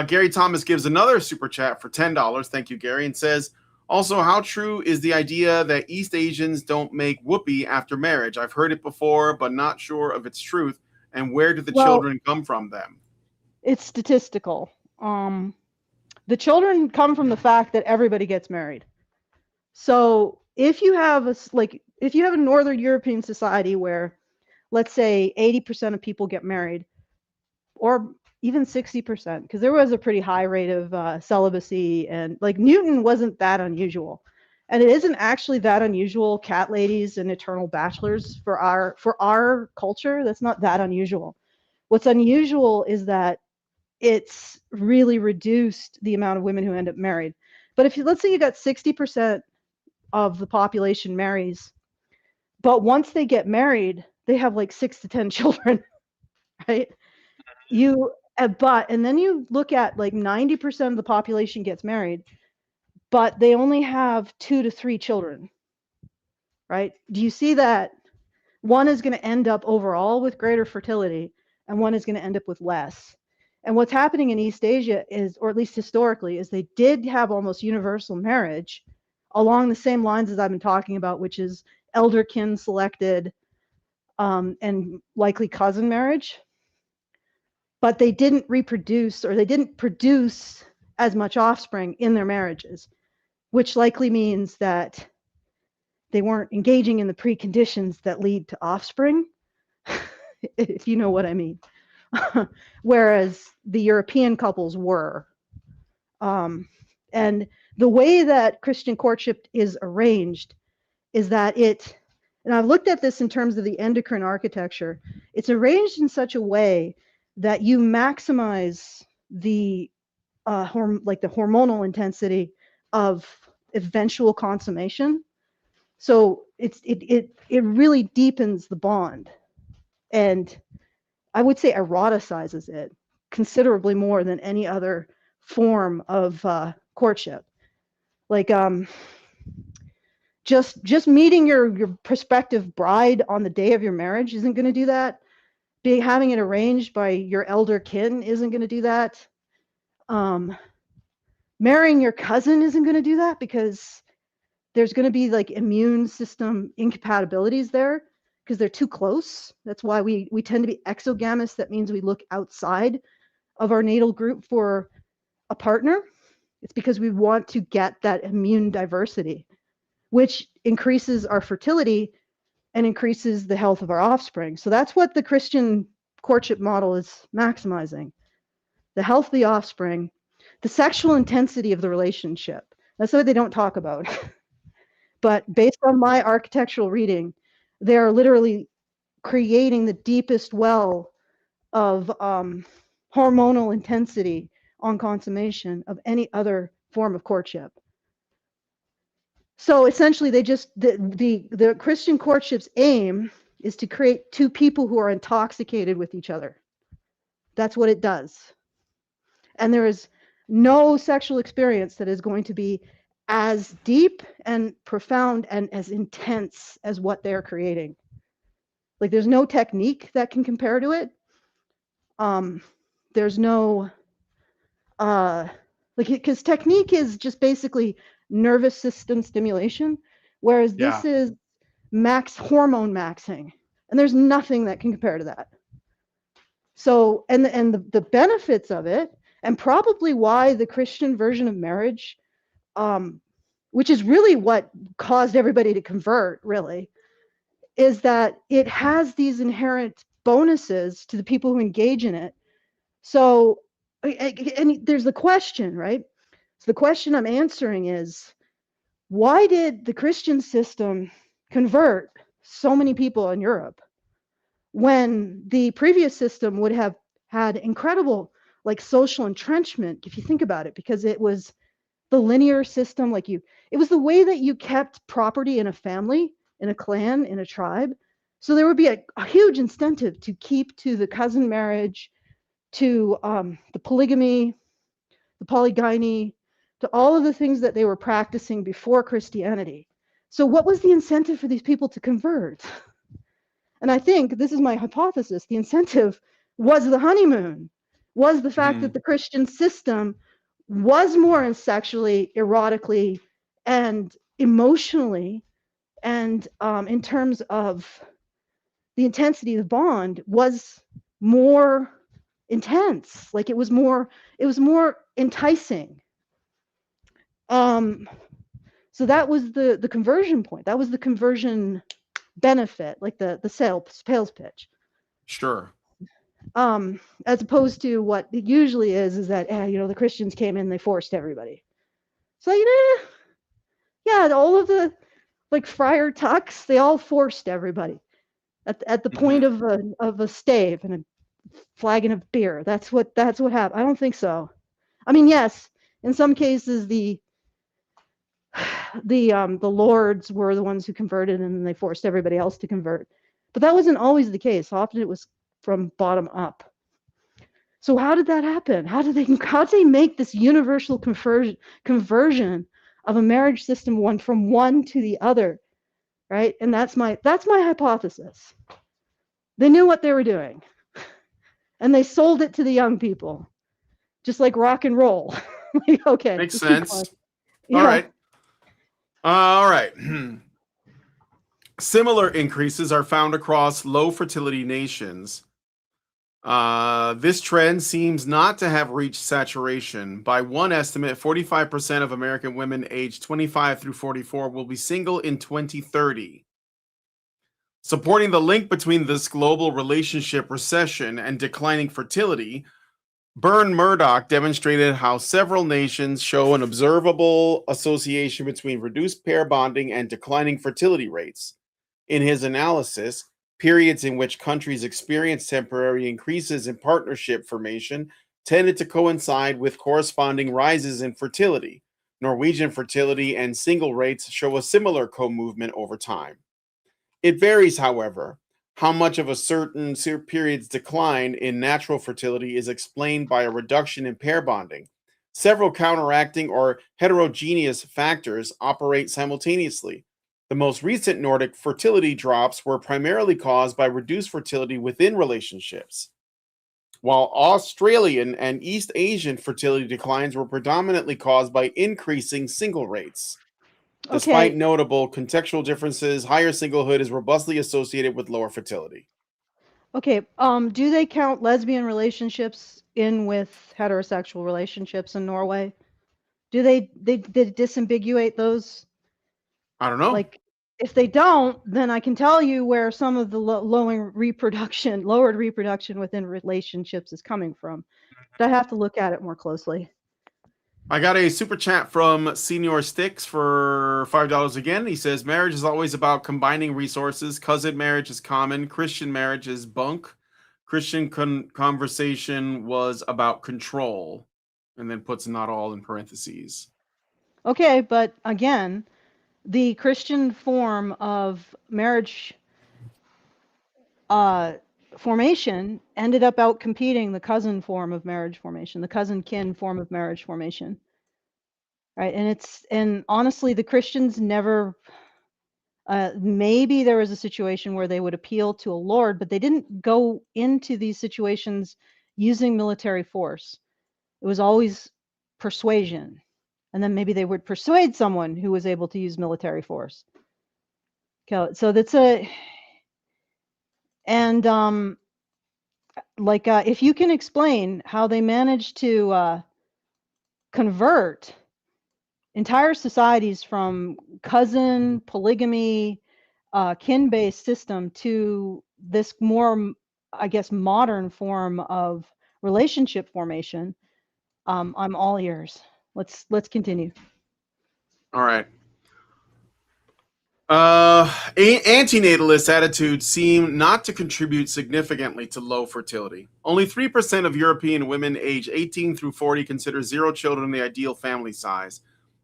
Gary Thomas gives another super chat for $10. Thank you, Gary, and says, also, how true is the idea that East Asians don't make whoopee after marriage? I've heard it before, but not sure of its truth. And where do the children come from then? It's statistical. The children come from the fact that everybody gets married. So if you have a Northern European society where, let's say, 80% of people get married, or even 60%, because there was a pretty high rate of celibacy, and like Newton wasn't that unusual, and it isn't actually that unusual. Cat ladies and eternal bachelors for our culture, that's not that unusual. What's unusual is that it's really reduced the amount of women who end up married. But if let's say you got 60% of the population marries, but once they get married, they have like 6 to 10 children, right? And then you look at like 90% of the population gets married, but they only have 2 to 3 children, right? Do you see that one is going to end up overall with greater fertility and one is going to end up with less? And what's happening in East Asia is, or at least historically, is they did have almost universal marriage along the same lines as I've been talking about, which is elderkin selected and likely cousin marriage. But they didn't reproduce, or they didn't produce as much offspring in their marriages, which likely means that they weren't engaging in the preconditions that lead to offspring, if you know what I mean. Whereas the European couples were. And the way that Christian courtship is arranged is that And I've looked at this in terms of the endocrine architecture. It's arranged in such a way that you maximize the like the hormonal intensity of eventual consummation. So it really deepens the bond, and I would say eroticizes it considerably more than any other form of courtship. Like just meeting your prospective bride on the day of your marriage isn't going to do that. Having it arranged by your elder kin isn't going to do that. Marrying your cousin isn't going to do that, because there's going to be like immune system incompatibilities there because they're too close. That's why we tend to be exogamous. That means we look outside of our natal group for a partner. It's because we want to get that immune diversity, which increases our fertility and increases the health of our offspring. So that's what the Christian courtship model is maximizing: the health of the offspring, the sexual intensity of the relationship. That's what they don't talk about. But based on my architectural reading, they are literally creating the deepest well of hormonal intensity on consummation of any other form of courtship. So essentially, they just the Christian courtship's aim is to create two people who are intoxicated with each other. That's what it does. And there is no sexual experience that is going to be as deep and profound and as intense as what they're creating. Like, there's no technique that can compare to it. There's no because technique is just basically nervous system stimulation, whereas this is hormone maxing, and there's nothing that can compare to that. So, and the benefits of it, and probably why the Christian version of marriage, which is really what caused everybody to convert, really, is that it has these inherent bonuses to the people who engage in it. So, and there's the question, right? So the question I'm answering is, why did the Christian system convert so many people in Europe when the previous system would have had incredible like social entrenchment, if you think about it, because it was the linear system. Like, it was the way that you kept property in a family, in a clan, in a tribe. So there would be a huge incentive to keep to the cousin marriage, to the polygamy, the polygyny, to all of the things that they were practicing before Christianity. So what was the incentive for these people to convert? And I think this is my hypothesis. The incentive was the honeymoon, was the fact that the Christian system was more sexually, erotically, and emotionally, and in terms of the intensity of the bond, was more intense. Like, it was more enticing. So that was the conversion point. That was the conversion benefit, like the sales pitch. Sure. As opposed to what it usually is that the Christians came in, they forced everybody. So yeah, all of the like Friar Tucks, they all forced everybody at the point of a stave and a flagon of beer. That's what happened. I don't think so. I mean, yes, in some cases the lords were the ones who converted, and they forced everybody else to convert. But that wasn't always the case. Often it was from bottom up. So how did that happen? How did they make this universal conversion of a marriage system from one to the other, right? And that's my hypothesis. They knew what they were doing, and they sold it to the young people, just like rock and roll. Like, okay, makes sense. Yeah. All right. Similar increases are found across low fertility nations. This trend seems not to have reached saturation. By one estimate, 45% of American women aged 25 through 44 will be single in 2030. Supporting the link between this global relationship recession and declining fertility, Byrne Murdoch demonstrated how several nations show an observable association between reduced pair bonding and declining fertility rates. In his analysis, periods in which countries experienced temporary increases in partnership formation tended to coincide with corresponding rises in fertility. Norwegian fertility and single rates show a similar co movement over time. It varies, however. How much of a certain period's decline in natural fertility is explained by a reduction in pair bonding. Several counteracting or heterogeneous factors operate simultaneously. The most recent Nordic fertility drops were primarily caused by reduced fertility within relationships, while Australian and East Asian fertility declines were predominantly caused by increasing single rates. Despite Okay, notable contextual differences, higher singlehood is robustly associated with lower fertility. okay. Do they count lesbian relationships in with heterosexual relationships in Norway? Do they disambiguate those? I don't know. Like, if they don't, then I can tell you where some of the lowered reproduction within relationships is coming from. But I have to look at it more closely. I got a super chat from Senior Sticks for $5 again. He says, marriage is always about combining resources. Cousin marriage is common. Christian marriage is bunk. Christian conversation was about control. And then puts not all in parentheses. Okay, but again, the Christian form of marriage formation ended up out competing the cousin form of marriage formation, the cousin kin form of marriage formation. Right. And honestly, the Christians never, maybe there was a situation where they would appeal to a lord, but they didn't go into these situations using military force. It was always persuasion. And then maybe they would persuade someone who was able to use military force. Okay, so that's and if you can explain how they managed to convert entire societies from cousin polygamy kin-based system to this more, I guess, modern form of relationship formation, I'm all ears. Let's continue. All right. Antinatalist attitudes seem not to contribute significantly to low fertility. Only 3% of European women aged 18 through 40 consider zero children the ideal family size.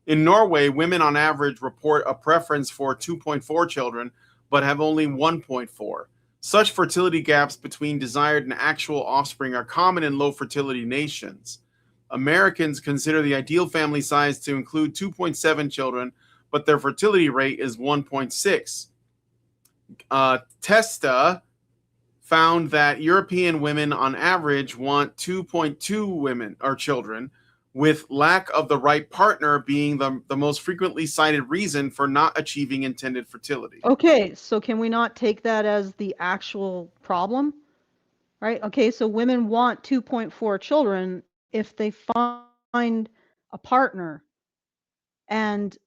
In Norway, women on average report a preference for 2.4 children, but have only 1.4. Such fertility gaps between desired and actual offspring are common in low fertility nations. Americans consider the ideal family size to include 2.7 children, but their fertility rate is 1.6. Testa found that European women on average want 2.2 women or children, with lack of the right partner being the most frequently cited reason for not achieving intended fertility. Okay, so can we not take that as the actual problem? Right? Okay, so women want 2.4 children if they find a partner. And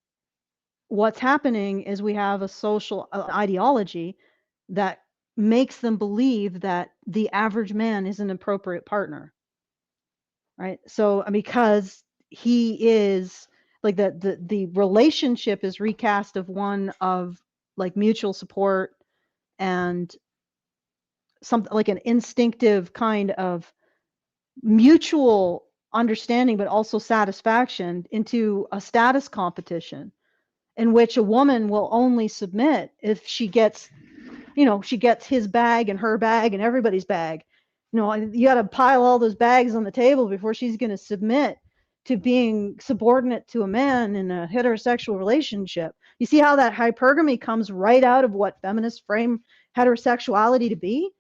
what's happening is we have a social ideology that makes them believe that the average man is an appropriate partner. Right? So because he is like the relationship is recast of one of like mutual support and something like an instinctive kind of mutual understanding, but also satisfaction, into a status competition in which a woman will only submit if she gets, she gets his bag and her bag and everybody's bag. You got to pile all those bags on the table before she's going to submit to being subordinate to a man in a heterosexual relationship. You see how that hypergamy comes right out of what feminists frame heterosexuality to be?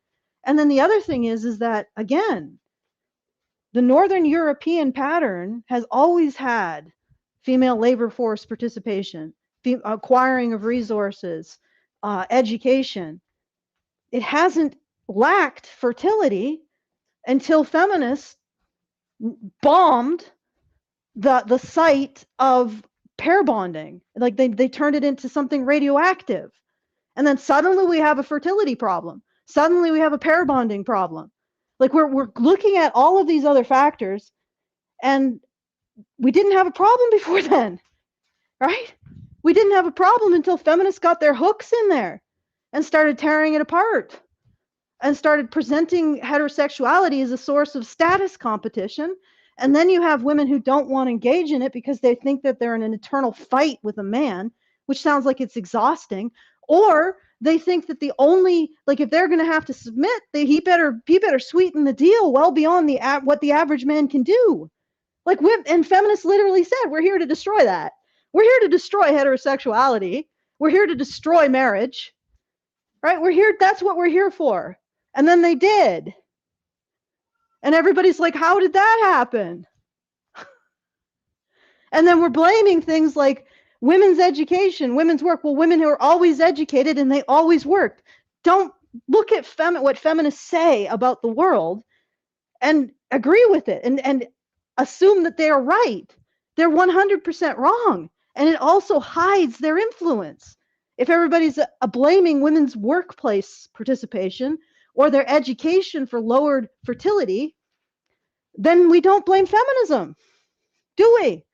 And then the other thing is that, again, the Northern European pattern has always had female labor force participation, acquiring of resources, education. It hasn't lacked fertility until feminists bombed the site of pair bonding. Like they turned it into something radioactive. And then suddenly we have a fertility problem. Suddenly we have a pair bonding problem. Like we're looking at all of these other factors, and we didn't have a problem before then, right? We didn't have a problem until feminists got their hooks in there. and started tearing it apart and started presenting heterosexuality as a source of status competition. And then you have women who don't want to engage in it because they think that they're in an eternal fight with a man, which sounds like it's exhausting. Or they think that the only, like, if they're going to have to submit, he better sweeten the deal well beyond what the average man can do. Like, and feminists literally said, we're here to destroy that. We're here to destroy heterosexuality. We're here to destroy marriage, right? We're here. That's what we're here for. And then they did. And everybody's like, how did that happen? And then we're blaming things like women's education, women's work. Well, women who are always educated and they always worked. Don't look at what feminists say about the world and agree with it and assume that they are right. They're 100% wrong. And it also hides their influence. If everybody's blaming women's workplace participation or their education for lowered fertility, then we don't blame feminism, do we?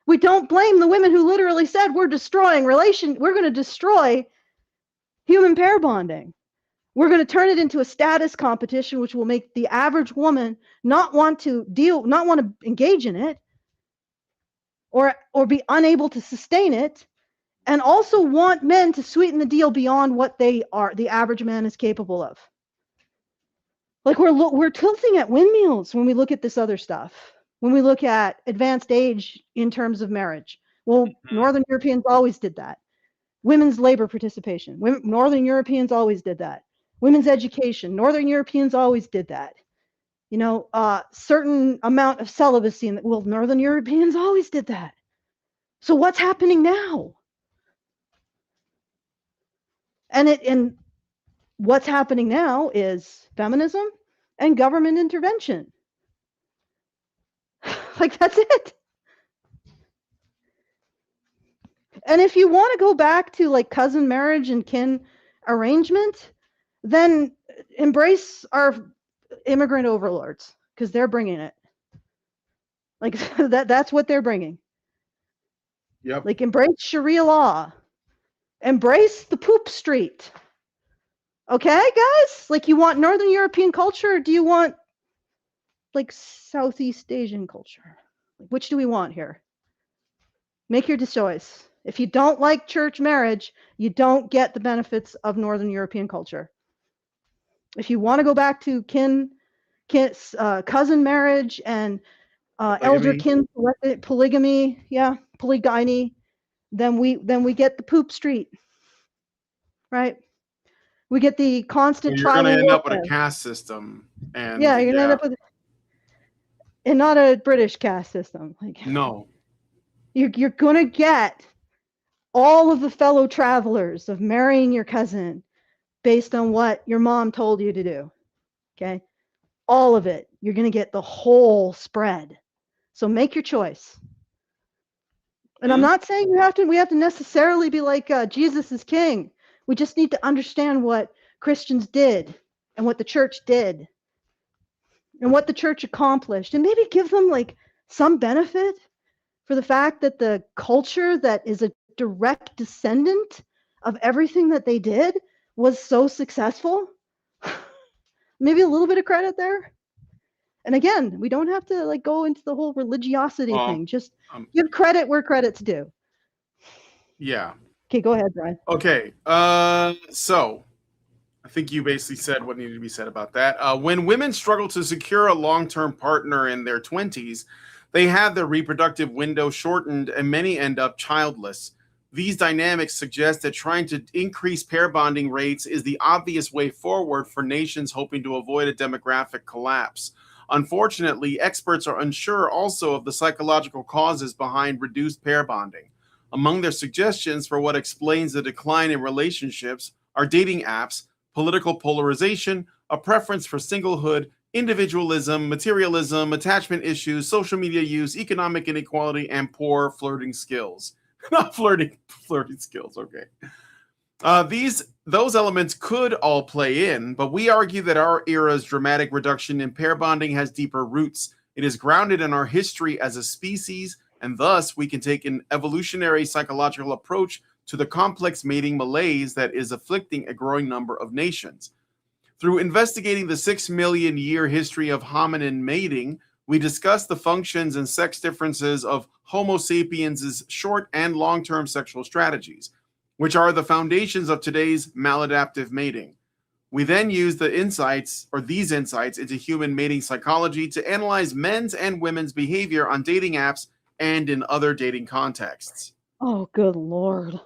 We don't blame the women who literally said, we're going to destroy human pair bonding. We're going to turn it into a status competition, which will make the average woman not want to engage in it, or be unable to sustain it, and also want men to sweeten the deal beyond what the average man is capable of. Like, we're tilting at windmills when we look at this other stuff. When we look at advanced age in terms of marriage, well, Northern Europeans always did that. Women's labor participation, Northern Europeans always did that. Women's education, Northern Europeans always did that. Certain amount of celibacy, well, Northern Europeans always did that. So what's happening now? And what's happening now is feminism and government intervention. Like, that's it. And if you want to go back to like cousin marriage and kin arrangement, then embrace our immigrant overlords, because they're bringing it. Like, that's what they're bringing. Yep. Like, embrace Sharia law. Embrace the poop street. Okay, guys? Like, you want Northern European culture, or do you want like Southeast Asian culture? Like, which do we want here? Make your choice. If you don't like church marriage, you don't get the benefits of Northern European culture. If you want to go back to cousin marriage and elder kin polygamy, polygyny, then we get the poop street, right? We get the constant You're going to end up with warfare. a caste system, and you're going to end up with, and not a British caste system. Like, no, you're going to get all of the fellow travelers of marrying your cousin based on what your mom told you to do. Okay, all of it. You're going to get the whole spread. So make your choice. And I'm not saying we have to necessarily be like Jesus is king. We just need to understand what Christians did and what the church did and what the church accomplished, and maybe give them like some benefit for the fact that the culture that is a direct descendant of everything that they did was so successful. Maybe a little bit of credit there. And again, we don't have to like go into the whole religiosity thing. Just give credit where credit's due. Yeah. Okay, go ahead, Brian. Okay. So I think you basically said what needed to be said about that. When women struggle to secure a long-term partner in their 20s, they have their reproductive window shortened and many end up childless. These dynamics suggest that trying to increase pair bonding rates is the obvious way forward for nations hoping to avoid a demographic collapse. Unfortunately, experts are unsure also of the psychological causes behind reduced pair bonding. Among their suggestions for what explains the decline in relationships are dating apps, political polarization, a preference for singlehood, individualism, materialism, attachment issues, social media use, economic inequality, and poor flirting skills. Not flirting skills, okay. Those elements could all play in, but we argue that our era's dramatic reduction in pair bonding has deeper roots. It is grounded in our history as a species, and thus we can take an evolutionary psychological approach to the complex mating malaise that is afflicting a growing number of nations. Through investigating the 6 million year history of hominin mating, we discuss the functions and sex differences of Homo sapiens' short and long term sexual strategies, which are the foundations of today's maladaptive mating. We then use these insights into human mating psychology to analyze men's and women's behavior on dating apps and in other dating contexts. Oh, good Lord.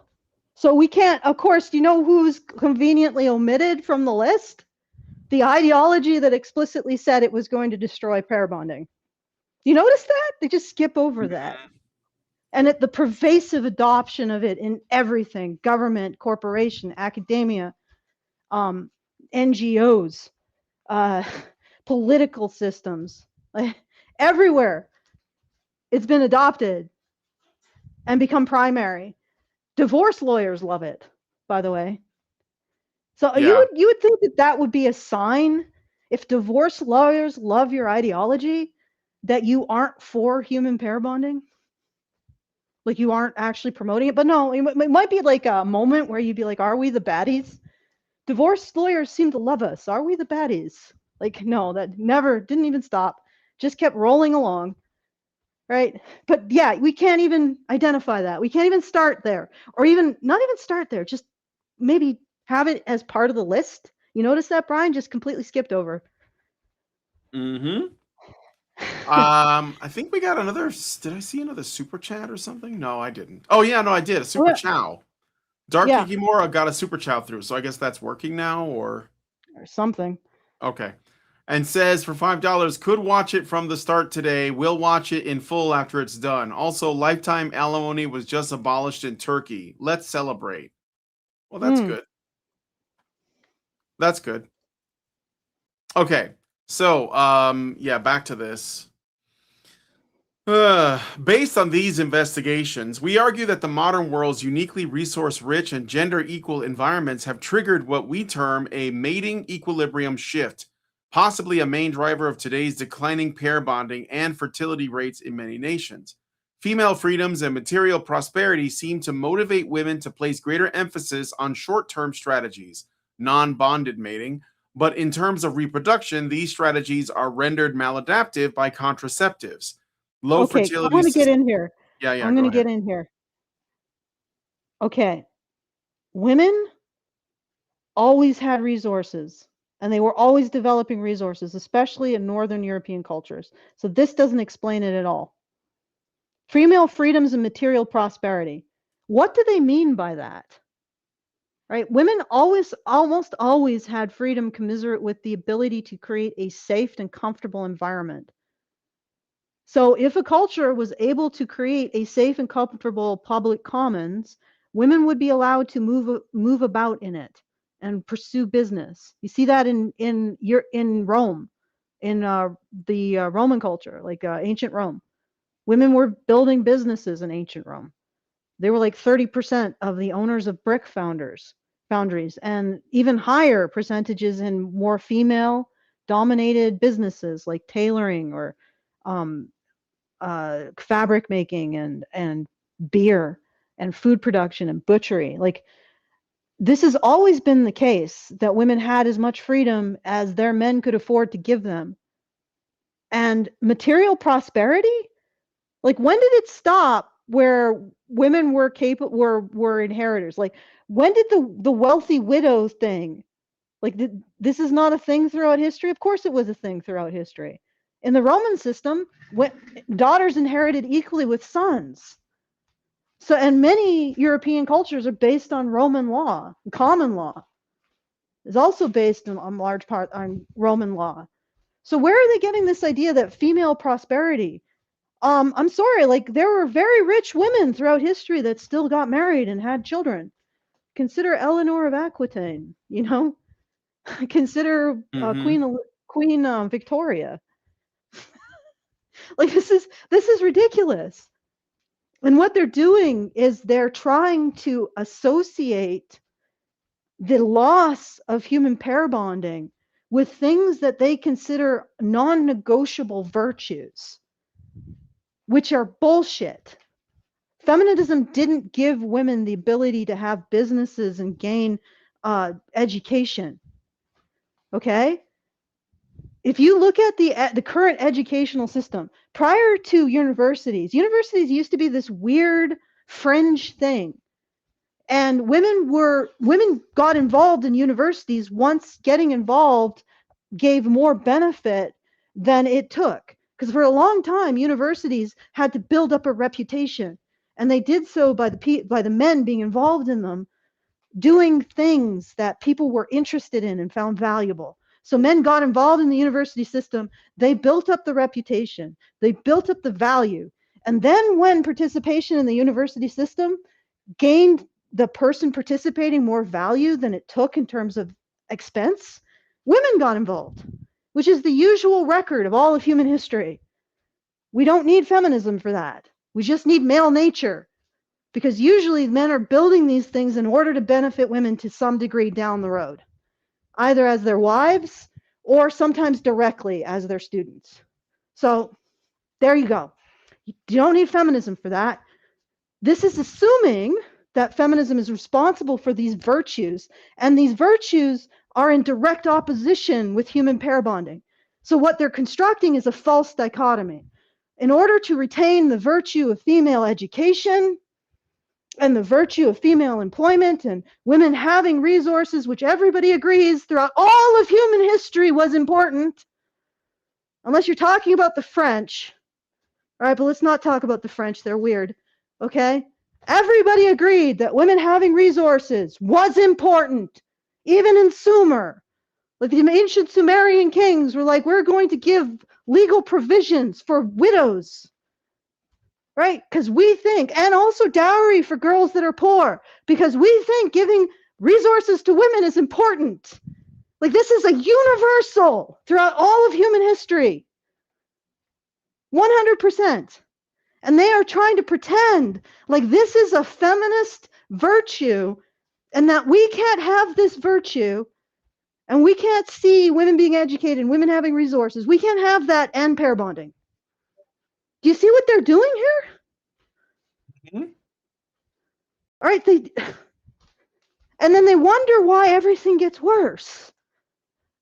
So we can't, of course, you know who's conveniently omitted from the list? The ideology that explicitly said it was going to destroy pair bonding. You notice that? They just skip over that. And the pervasive adoption of it in everything, government, corporation, academia, NGOs, political systems, everywhere. It's been adopted and become primary. Divorce lawyers love it, by the way. So Yeah. you would think that would be a sign, if divorce lawyers love your ideology, that you aren't for human pair bonding, like you aren't actually promoting it. But no, it might be like a moment where you'd be like, are we the baddies? Divorce lawyers seem to love us. Are we the baddies? Like, no, that never, didn't even stop, just kept rolling along, right? But yeah, we can't even identify that. We can't even start there, or even not even start there, just maybe have it as part of the list. You notice that, Brian? Just completely skipped over. Mm-hmm. I think we got another. Did I see another super chat or something? No, I didn't. Oh yeah, no, I did a super chow. Dark Yeah, Kikimora got a super chow through, so I guess that's working now, or something. okay. And says for $5, could watch it from the start today. Will watch it in full after it's done. Also, lifetime alimony was just abolished in Turkey. Let's celebrate. Well, that's good. That's good. Okay. So, yeah, back to this. Based on these investigations, we argue that the modern world's uniquely resource rich and gender equal environments have triggered what we term a mating equilibrium shift, possibly a main driver of today's declining pair bonding and fertility rates in many nations. Female freedoms and material prosperity seem to motivate women to place greater emphasis on short term strategies, non bonded mating. But in terms of reproduction, these strategies are rendered maladaptive by contraceptives. Low Okay, I'm fertility going to get system. in here. Yeah, I'm going go to ahead. get in here. Okay, women always had resources, and they were always developing resources, especially in Northern European cultures. So this doesn't explain it at all. Female freedoms and material prosperity. What do they mean by that? Right? Women almost always had freedom commensurate with the ability to create a safe and comfortable environment. So if a culture was able to create a safe and comfortable public commons, women would be allowed to move about in it and pursue business. You see that in Rome, in the Roman culture, like ancient Rome. Women were building businesses in ancient Rome. They were like 30% of the owners of brick foundries, and even higher percentages in more female dominated businesses like tailoring or um, fabric making and beer and food production and butchery. Like, this has always been the case, that women had as much freedom as their men could afford to give them. And material prosperity, like, when did it stop where women were capable, were inheritors? Like, when did the wealthy widow thing, like, this is not a thing throughout history? Of course it was a thing throughout history. In the Roman system, when daughters inherited equally with sons. So, and many European cultures are based on Roman law. Common law is also based in large part on Roman law. So where are they getting this idea that female prosperity? I'm sorry, like, there were very rich women throughout history that still got married and had children. Consider Eleanor of Aquitaine, you know? Consider Mm-hmm. Queen Victoria. Like, this is ridiculous. And what they're doing is they're trying to associate the loss of human pair bonding with things that they consider non-negotiable virtues, which are bullshit. Feminism didn't give women the ability to have businesses and gain education. Okay? If you look at the current educational system, prior to universities used to be this weird fringe thing. And women got involved in universities once getting involved gave more benefit than it took. Because for a long time, universities had to build up a reputation. And they did so by the men being involved in them, doing things that people were interested in and found valuable. So men got involved in the university system. They built up the reputation. They built up the value. And then when participation in the university system gained the person participating more value than it took in terms of expense, women got involved, which is the usual record of all of human history. We don't need feminism for that. We just need male nature, because usually men are building these things in order to benefit women to some degree down the road, either as their wives or sometimes directly as their students. So there you go. You don't need feminism for that. This is assuming that feminism is responsible for these virtues, and these virtues are in direct opposition with human pair bonding. So what they're constructing is a false dichotomy. In order to retain the virtue of female education and the virtue of female employment and women having resources, which everybody agrees throughout all of human history was important, unless you're talking about the French. All right, but let's not talk about the French. They're weird. Okay? Everybody agreed that women having resources was important, even in Sumer. Like the ancient Sumerian kings were like, we're going to give legal provisions for widows, right? Because we think, and also dowry for girls that are poor, because we think giving resources to women is important. Like this is a universal throughout all of human history. 100%. And they are trying to pretend like this is a feminist virtue and that we can't have this virtue and we can't see women being educated and women having resources. We can't have that and pair bonding. Do you see what they're doing here? Mhm. All right. And then they wonder why everything gets worse.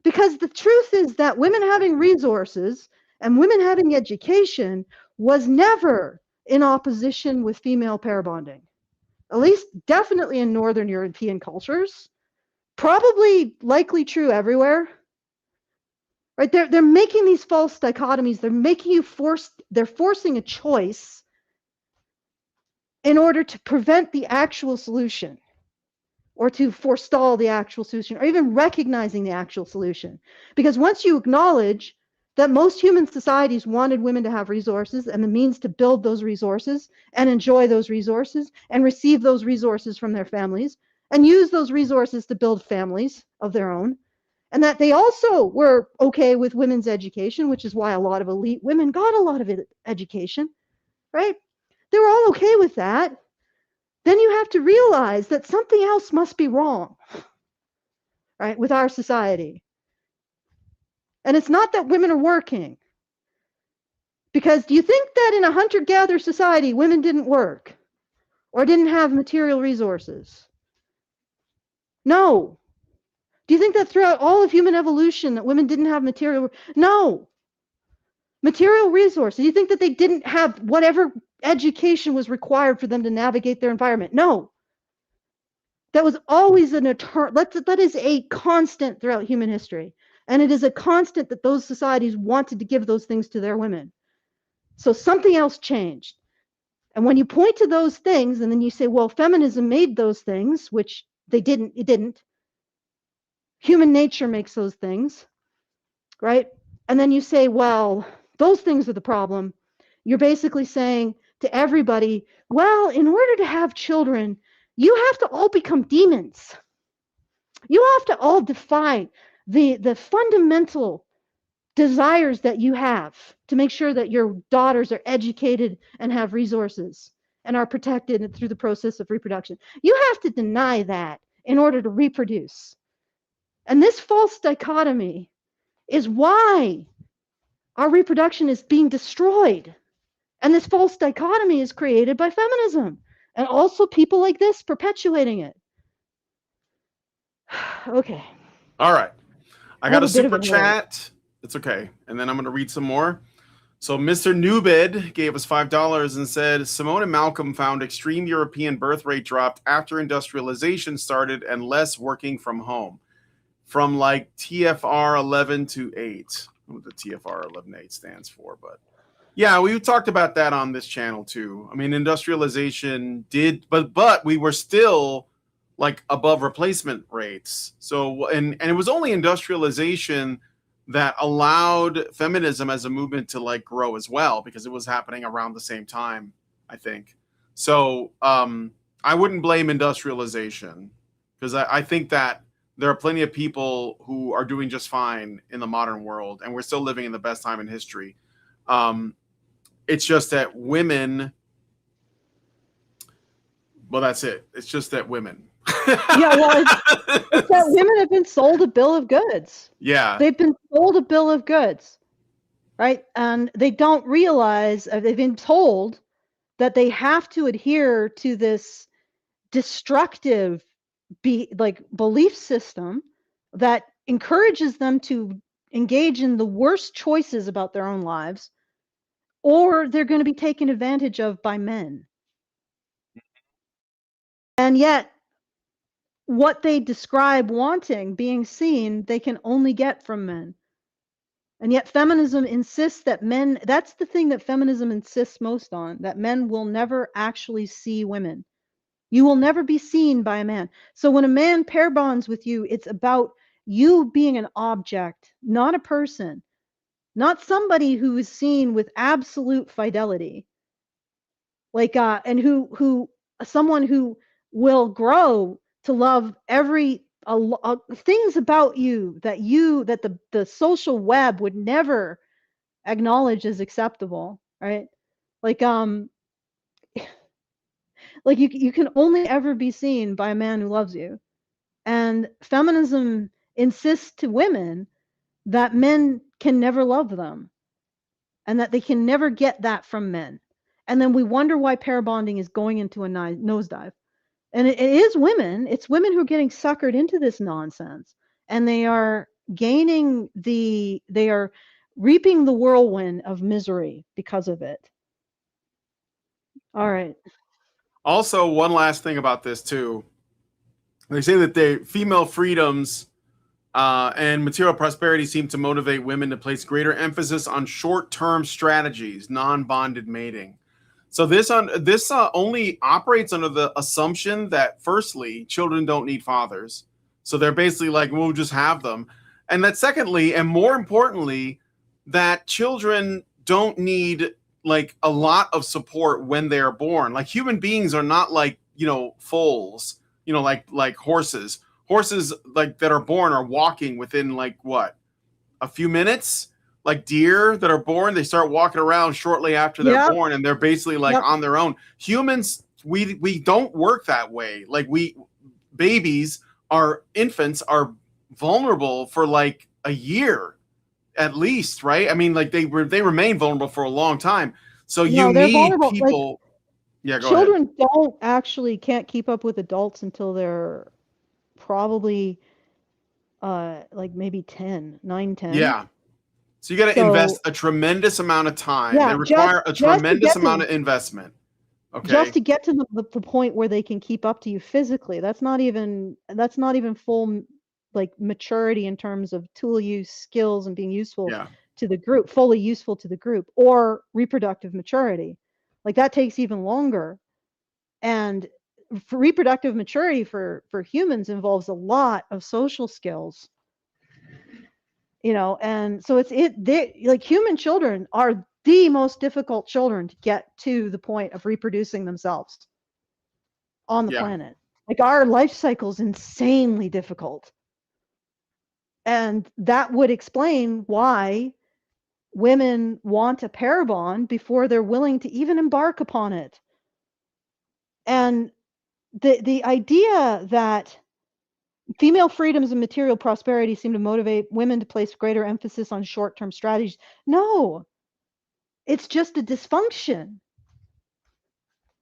Because the truth is that women having resources and women having education was never in opposition with female pair bonding, at least definitely in Northern European cultures, probably likely true everywhere. Right? They're making these false dichotomies. They're making you they're forcing a choice in order to prevent the actual solution or to forestall the actual solution or even recognizing the actual solution. Because once you acknowledge that most human societies wanted women to have resources and the means to build those resources and enjoy those resources and receive those resources from their families and use those resources to build families of their own, and that they also were okay with women's education, which is why a lot of elite women got a lot of education, right? They were all okay with that. Then you have to realize that something else must be wrong, right, with our society. And it's not that women are working. Because do you think that in a hunter-gatherer society, women didn't work or didn't have material resources? No. Do you think that throughout all of human evolution that women didn't have material? No. Material resources. Do you think that they didn't have whatever education was required for them to navigate their environment? No. That was always an eternal, that is a constant throughout human history. And it is a constant that those societies wanted to give those things to their women. So something else changed. And when you point to those things and then you say, well, feminism made those things, which it didn't. Human nature makes those things, right? And then you say, well, those things are the problem. You're basically saying to everybody, well, in order to have children, you have to all become demons. You have to all defy the fundamental desires that you have to make sure that your daughters are educated and have resources and are protected through the process of reproduction. You have to deny that in order to reproduce. And this false dichotomy is why our reproduction is being destroyed And this false dichotomy is created by feminism and also people like this perpetuating it. Okay. All right. I I got have a a bit of super a headache. chat. It's okay. And then I'm going to read some more. So Mr. Newbid gave us $5 and said Simone and Malcolm found extreme European birth rate dropped after industrialization started and less working from home, from like TFR 11 to 8. I don't know what the TFR 11 to 8 stands for, but yeah, we talked about that on this channel too. I mean, industrialization did, but we were still like above replacement rates. So and it was only industrialization that allowed feminism as a movement to like grow as well, because it was happening around the same time, I think. So I wouldn't blame industrialization, because I think that there are plenty of people who are doing just fine in the modern world, and we're still living in the best time in history. It's just that women, well, that's it. It's just that women. Yeah, well, it's that women have been sold a bill of goods. Yeah. They've been sold a bill of goods, right? And they don't realize, they've been told that they have to adhere to this destructive belief system that encourages them to engage in the worst choices about their own lives, or they're going to be taken advantage of by men. And yet what they describe wanting, being seen, they can only get from men. And yet feminism insists that men, that's the thing that feminism insists most on, that men will never actually see women. You will never be seen by a man. So when a man pair bonds with you, it's about you being an object, not a person, not somebody who is seen with absolute fidelity. Like and someone who will grow to love every things about you that the social web would never acknowledge as acceptable, right? Like like you can only ever be seen by a man who loves you. And feminism insists to women that men can never love them and that they can never get that from men. And then we wonder why pair bonding is going into a nosedive. And it is women, it's women who are getting suckered into this nonsense. And they are they are reaping the whirlwind of misery because of it. All right. Also, one last thing about this too. They say that the female freedoms and material prosperity seem to motivate women to place greater emphasis on short-term strategies, non-bonded mating. So this only operates under the assumption that, firstly, children don't need fathers. So they're basically like, we'll just have them. And that secondly, and more importantly, that children don't need like a lot of support when they are born. Like human beings are not like, foals, like horses. Horses like that are born are walking within like what? A few minutes. Like deer that are born, they start walking around shortly after they're Yep. born, and they're basically like Yep. on their own. Humans, we don't work that way. Like our infants are vulnerable for like a year at least, right? I mean, like they remain vulnerable for a long time. So you No, they're need vulnerable. Like people. Yeah, go ahead. children can't keep up with adults until they're probably like maybe 10, 9, 10. Yeah. So you got to invest So a tremendous amount of time. They yeah, require a just to tremendous get amount to of investment. just Okay. to get to the point where they can keep up to you physically. That's not even full like maturity in terms of tool use, skills, and being useful Yeah. to the group, fully useful to the group, or reproductive maturity. Like that takes even longer. And for reproductive maturity for humans involves a lot of social skills, and so like human children are the most difficult children to get to the point of reproducing themselves on the Yeah. planet. Like our life cycle is insanely difficult, and that would explain why women want a pair bond before they're willing to even embark upon it. And the idea that female freedoms and material prosperity seem to motivate women to place greater emphasis on short-term strategies. No, it's just a dysfunction,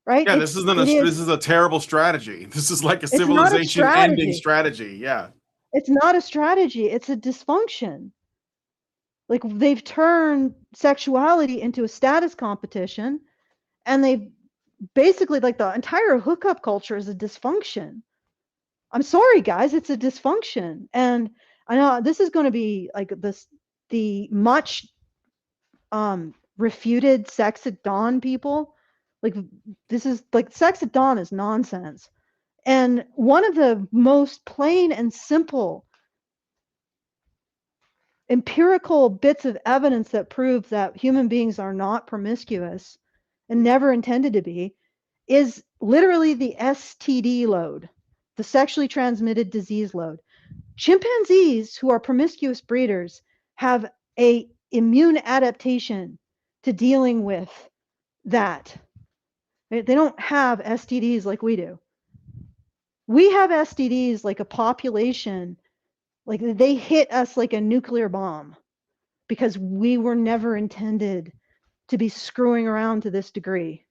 right? Yeah, this is a terrible strategy. This is like a It's not a civilization ending strategy. strategy. Yeah. It's not a strategy. It's a dysfunction. Like they've turned sexuality into a status competition, and they basically, like, the entire hookup culture is a dysfunction. I'm sorry, guys, it's a dysfunction. And I know this is going to be like the much refuted sex at dawn people. Like, this is like sex at dawn is nonsense. And one of the most plain and simple empirical bits of evidence that prove that human beings are not promiscuous and never intended to be is literally the STD load, the sexually transmitted disease load. Chimpanzees who are promiscuous breeders have a immune adaptation to dealing with that. They don't have STDs like we do. We have STDs like a population, like they hit us like a nuclear bomb because we were never intended to be screwing around to this degree.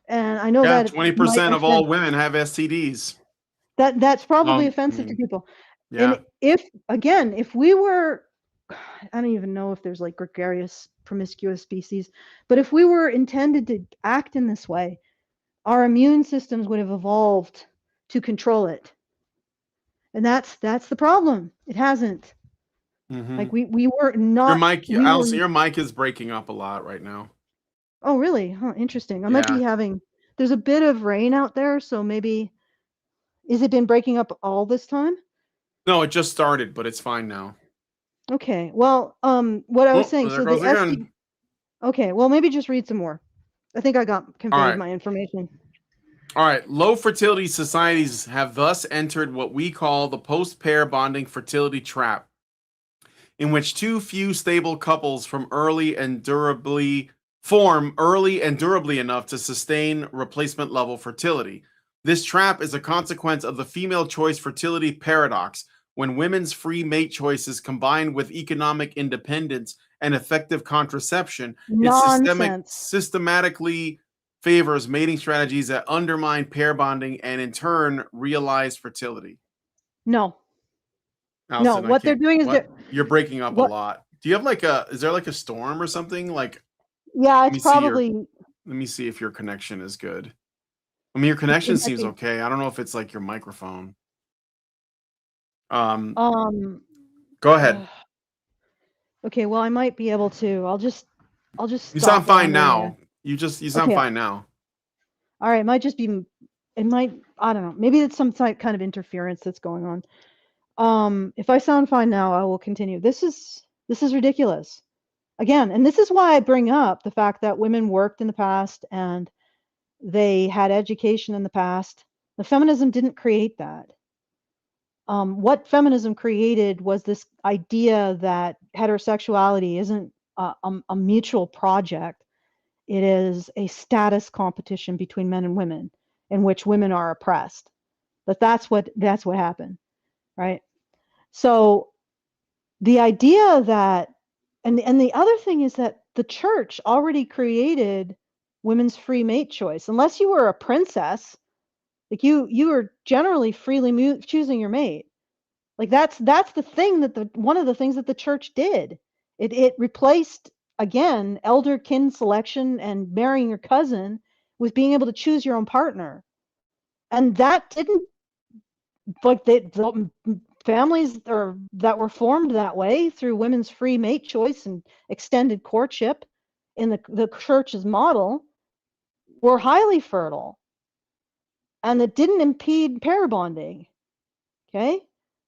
And I know Yeah, that 20% of all women have STDs. That's probably offensive to people. Yeah. And if we were, I don't even know if there's like gregarious promiscuous species, but if we were intended to act in this way, our immune systems would have evolved to control it. And that's the problem. It hasn't. Like we were not. Allison, your mic is breaking up a lot right now. Oh, really? Huh, interesting. I might be having, there's a bit of rain out there, so maybe, is it been breaking up all this time? No, it just started, but it's fine now. Okay. Well, what I was saying, so the again. Okay, well, maybe just read some more. I think I got conveyed my information. All right. Low fertility societies have thus entered what we call the post-pair bonding fertility trap, in which too few stable couples form early and durably enough to sustain replacement level fertility. This trap is a consequence of the female choice fertility paradox, when women's free mate choices combined with economic independence and effective contraception, it systematically favors mating strategies that undermine pair bonding and in turn realize fertility. No. Allison, no, what they're doing is you're breaking up a lot. Do you have is there like a storm or something? Like, yeah, it's probably. Let me see if your connection is good. I mean, your connection seems okay. I don't know if it's like your microphone. Go ahead. Okay, well, I might be able to. I'll just. You sound fine now. You sound fine now. All right, it might just be. It might. I don't know. Maybe it's some kind of interference that's going on. If I sound fine now, I will continue. This is ridiculous. Again, and this is why I bring up the fact that women worked in the past and they had education in the past. The feminism didn't create that. What feminism created was this idea that heterosexuality isn't a mutual project. It is a status competition between men and women in which women are oppressed. But that's what happened, right? So the idea that, and the other thing is that the church already created women's free mate choice. Unless you were a princess, like you were generally freely choosing your mate. Like that's the thing that one of the things that the church did. It replaced, again, elder kin selection and marrying your cousin with being able to choose your own partner. And that didn't, like, the families that were formed that way through women's free mate choice and extended courtship in the church's model were highly fertile, and it didn't impede pair bonding. Okay,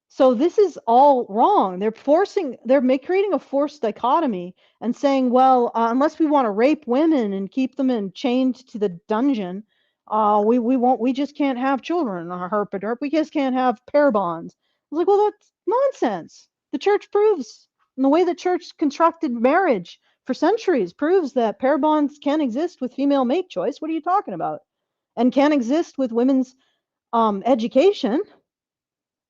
so this is all wrong. They're creating a forced dichotomy and saying, well, unless we want to rape women and keep them chained to the dungeon, we just can't have children. Herp, we just can't have pair bonds. I was like, well, that's nonsense. The church proves, and the way the church constructed marriage for centuries proves that pair bonds can exist with female mate choice. What are you talking about? And can exist with women's education.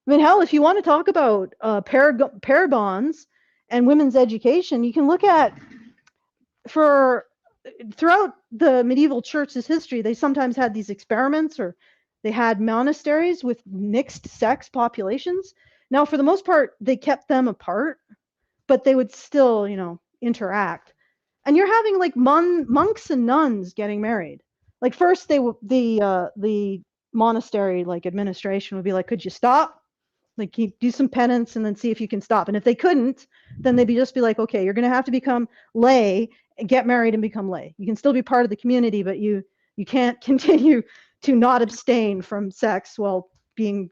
I mean, hell, if you want to talk about pair bonds and women's education, you can look at for throughout the medieval church's history, they sometimes had these experiments, or they had monasteries with mixed sex populations. Now, for the most part, they kept them apart, but they would still, interact. And you're having like monks and nuns getting married. Like first, the monastery like administration would be like, "Could you stop? Like, do some penance and then see if you can stop." And if they couldn't, then they'd just be like, "Okay, you're going to have to become lay, get married, and become lay. You can still be part of the community, but you can't continue to not abstain from sex while being,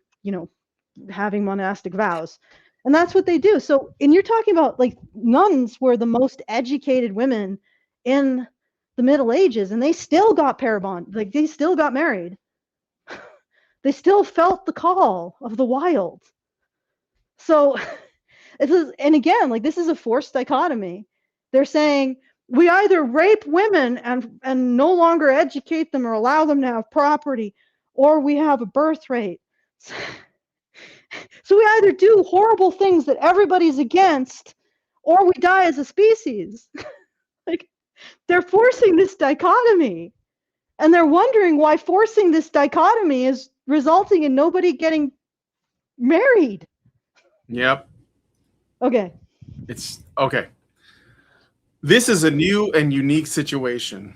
having monastic vows." And that's what they do. So, and you're talking about like nuns were the most educated women in the Middle Ages, and they still got pair bond, like they still got married. They still felt the call of the wild. So and again, like this is a forced dichotomy. They're saying we either rape women and no longer educate them or allow them to have property, or we have a birth rate. So we either do horrible things that everybody's against, or we die as a species. Like they're forcing this dichotomy, and they're wondering why forcing this dichotomy is resulting in nobody getting married. Yep. Okay. It's okay. This is a new and unique situation.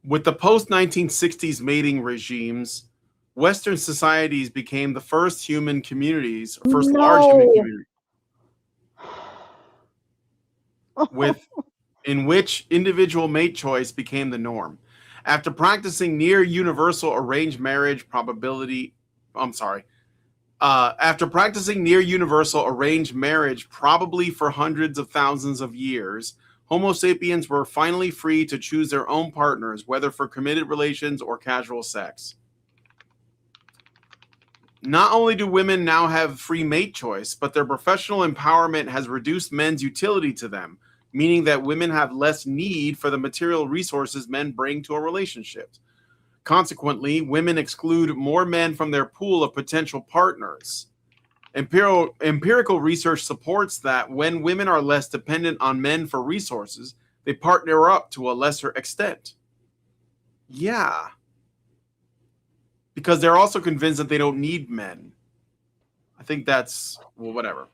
With the post-1960s mating regimes, Western societies became the first human communities, first large human community, in which individual mate choice became the norm. After practicing near universal arranged marriage probably for hundreds of thousands of years, Homo sapiens were finally free to choose their own partners, whether for committed relations or casual sex. Not only do women now have free mate choice, but their professional empowerment has reduced men's utility to them, meaning that women have less need for the material resources men bring to a relationship. Consequently, women exclude more men from their pool of potential partners. Empirical research supports that when women are less dependent on men for resources, they partner up to a lesser extent. Yeah. Because they're also convinced that they don't need men. I think that's, well, whatever.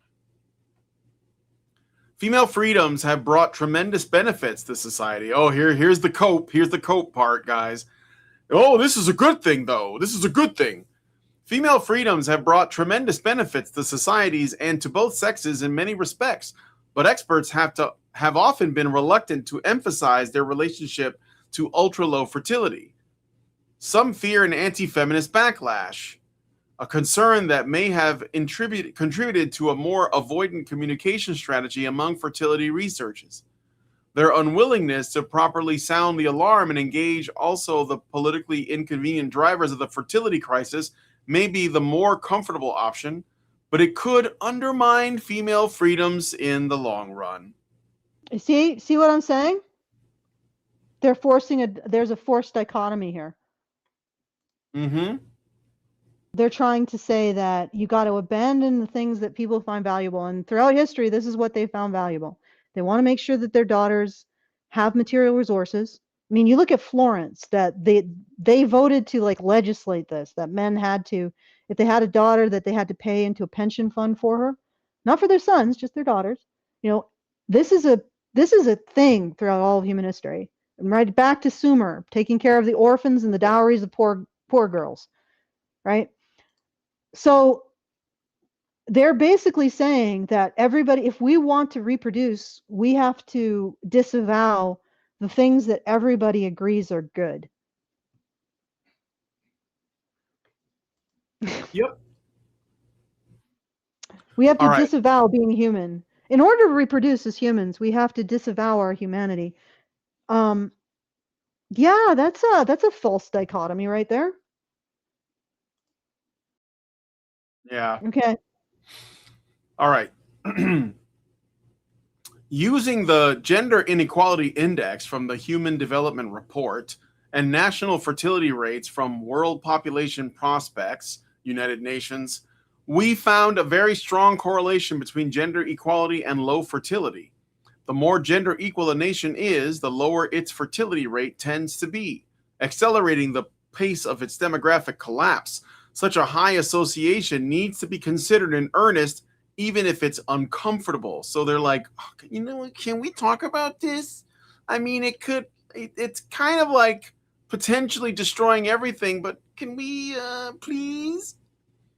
Female freedoms have brought tremendous benefits to society. Oh, here's the cope. Here's the cope part, guys. Oh, this is a good thing, though. This is a good thing. Female freedoms have brought tremendous benefits to societies and to both sexes in many respects, but experts have often been reluctant to emphasize their relationship to ultra-low fertility. Some fear an anti-feminist backlash, a concern that may have contributed to a more avoidant communication strategy among fertility researchers. Their unwillingness to properly sound the alarm and engage also the politically inconvenient drivers of the fertility crisis may be the more comfortable option, but it could undermine female freedoms in the long run. See what I'm saying? There's a forced dichotomy here. Mm-hmm. They're trying to say that you got to abandon the things that people find valuable. And throughout history, this is what they found valuable. They want to make sure that their daughters have material resources. I mean, you look at Florence, that they voted to like legislate this, that men had to, if they had a daughter, that they had to pay into a pension fund for her, not for their sons, just their daughters. This is a thing throughout all of human history. And right back to Sumer, taking care of the orphans and the dowries of poor girls, right? So they're basically saying that everybody, if we want to reproduce, we have to disavow the things that everybody agrees are good. Yep. We have to All right. disavow being human. In order to reproduce as humans, we have to disavow our humanity. Yeah, that's a false dichotomy right there. Yeah. Okay. All right. Using the Gender Inequality Index from the Human Development Report and national fertility rates from World Population Prospects, United Nations, we found a very strong correlation between gender equality and low fertility. The more gender equal a nation is, the lower its fertility rate tends to be, accelerating the pace of its demographic collapse. Such a high association needs to be considered in earnest, even if it's uncomfortable. So they're like, oh, you know, can we talk about this? I mean, it's kind of like potentially destroying everything, but can we please?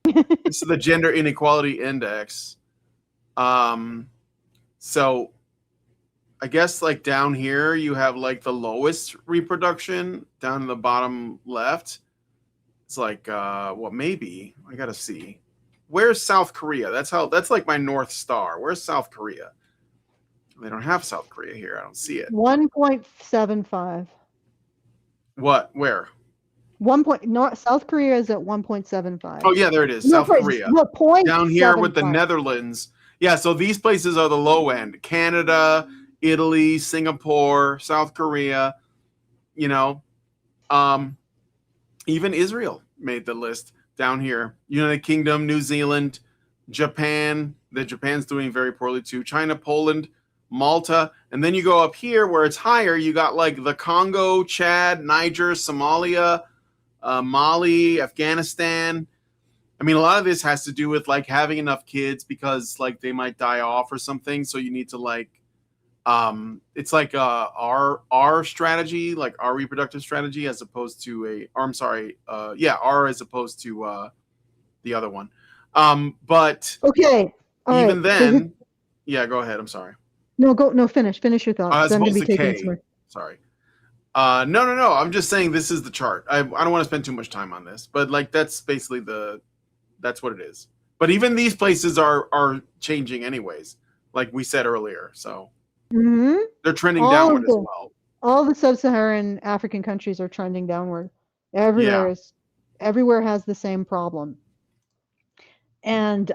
This is the gender inequality index. Um, so I guess like down here you have like the lowest reproduction down in the bottom left. It's like what maybe I gotta see. Where's South Korea? That's like my North Star. Where's South Korea? They don't have South Korea here. I don't see it. 1.75. What? Where? South Korea is at 1.75. Oh yeah, there it is. No, South sorry, Korea. no, Down here with the 0.75. Netherlands. Yeah, so these places are the low end. Canada, Italy, Singapore, South Korea, you know. Um, even Israel made the list down here. United Kingdom, New Zealand, Japan. Japan's doing very poorly too. China, Poland, Malta, and then you go up here where it's higher. You got like the Congo, Chad, Niger, Somalia, Mali, Afghanistan. I mean, a lot of this has to do with like having enough kids because like they might die off or something. So you need to like it's like our strategy, like our reproductive strategy, as opposed to R as opposed to the other one. But Okay. All even right. So then, yeah, go ahead. I'm sorry. finish your thought, because As I'm going to opposed be to taking some K. more. Sorry. No. I'm just saying this is the chart. I don't want to spend too much time on this, but like that's basically that's what it is. But even these places are changing anyways, like we said earlier. So Mm-hmm. they're trending All downward of as the well. all the sub-Saharan African countries are trending downward. Yeah. Everywhere has the same problem. And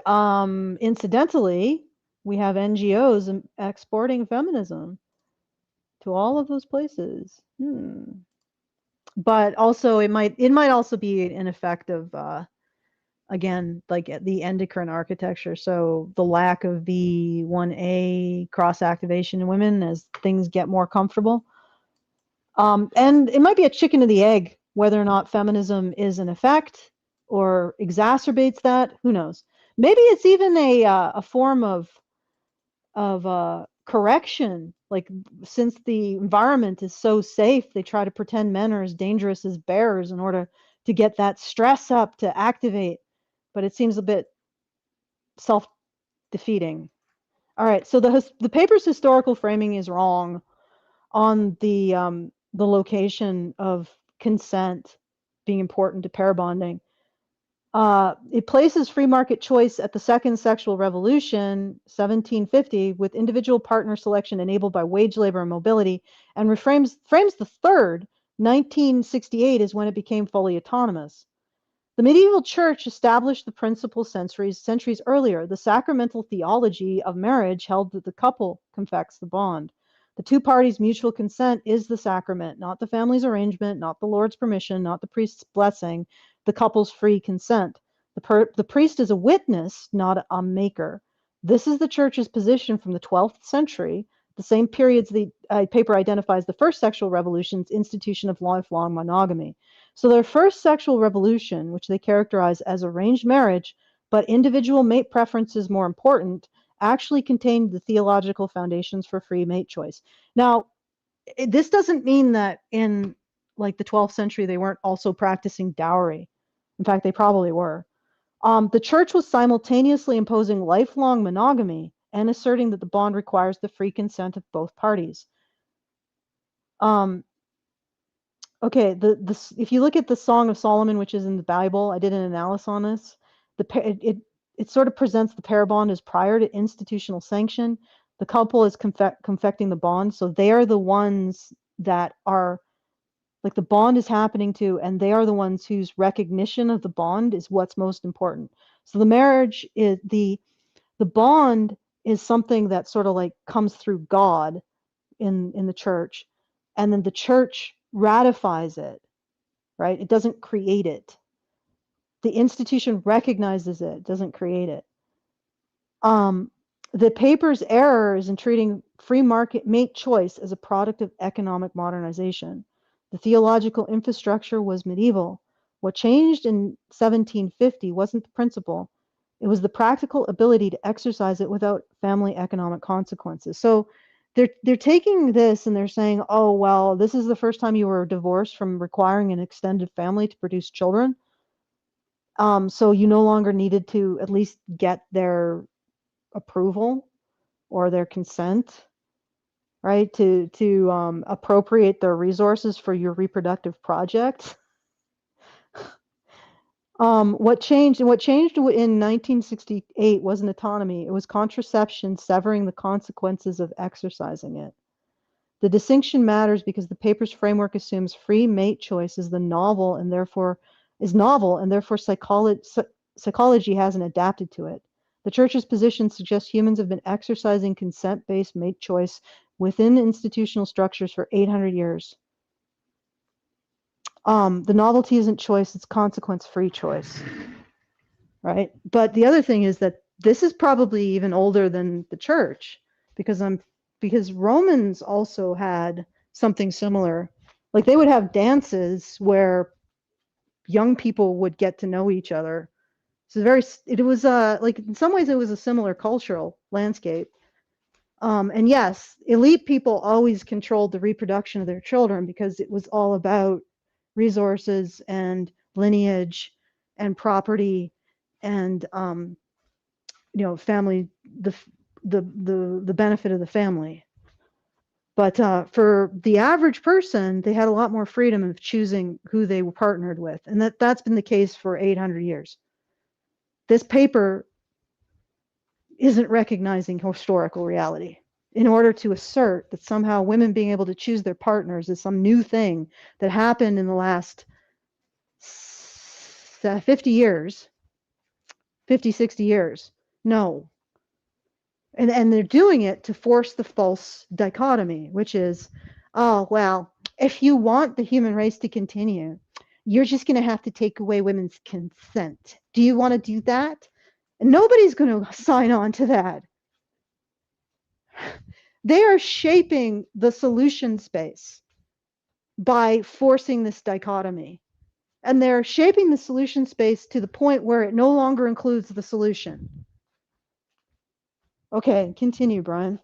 incidentally, we have NGOs exporting feminism to all of those places. But also it might also be an effect of again, like the endocrine architecture. So the lack of V1A cross activation in women as things get more comfortable. And it might be a chicken and the egg whether or not feminism is an effect or exacerbates that. Who knows? Maybe it's even a form of correction. Like, since the environment is so safe, they try to pretend men are as dangerous as bears in order to get that stress up to activate. But it seems a bit self-defeating. All right, so the paper's historical framing is wrong on the location of consent being important to pair bonding. It places free market choice at the second sexual revolution, 1750, with individual partner selection enabled by wage labor and mobility, and frames the third, 1968, is when it became fully autonomous. The medieval church established the principle centuries earlier. The sacramental theology of marriage held that the couple confects the bond. The two parties' mutual consent is the sacrament, not the family's arrangement, not the Lord's permission, not the priest's blessing, the couple's free consent. The priest is a witness, not a maker. This is the church's position from the 12th century, the same periods the paper identifies the first sexual revolution's institution of lifelong monogamy. So their first sexual revolution, which they characterize as arranged marriage, but individual mate preference is more important, actually contained the theological foundations for free mate choice. Now, this doesn't mean that in like the 12th century they weren't also practicing dowry. In fact, they probably were. The church was simultaneously imposing lifelong monogamy and asserting that the bond requires the free consent of both parties. Okay, if you look at the Song of Solomon, which is in the Bible, I did an analysis on this. It sort of presents the pair bond as prior to institutional sanction. The couple is confecting the bond, so they are the ones that are like the bond is happening to, and they are the ones whose recognition of the bond is what's most important. So the marriage is the bond is something that sort of like comes through God in the church, and then the church ratifies it, right? It doesn't create it. The institution recognizes it, doesn't create it. The paper's error is in treating free market mate choice as a product of economic modernization. The theological infrastructure was medieval. What changed in 1750 wasn't the principle, it was the practical ability to exercise it without family economic consequences. So they're taking this and they're saying, oh, well, this is the first time you were divorced from requiring an extended family to produce children. So you no longer needed to at least get their approval or their consent, right, to appropriate their resources for your reproductive project. What changed in 1968 wasn't autonomy, it was contraception severing the consequences of exercising it. The distinction matters because the paper's framework assumes free mate choice is novel and therefore psychology hasn't adapted to it. The church's position suggests humans have been exercising consent-based mate choice within institutional structures for 800 years. The novelty isn't choice, it's consequence-free choice, right? But the other thing is that this is probably even older than the church because Romans also had something similar. Like they would have dances where young people would get to know each other. So it was like in some ways it was a similar cultural landscape. And yes, elite people always controlled the reproduction of their children because it was all about resources and lineage and property and family, the benefit of the family. But for the average person, they had a lot more freedom of choosing who they were partnered with, and that's been the case for 800 years. This paper isn't recognizing historical reality in order to assert that somehow women being able to choose their partners is some new thing that happened in the last 50 years, 50, 60 years. No. And they're doing it to force the false dichotomy, which is, oh, well, if you want the human race to continue, you're just going to have to take away women's consent. Do you want to do that? And nobody's going to sign on to that. They are shaping the solution space by forcing this dichotomy. And they're shaping the solution space to the point where it no longer includes the solution. Okay, continue, Brian.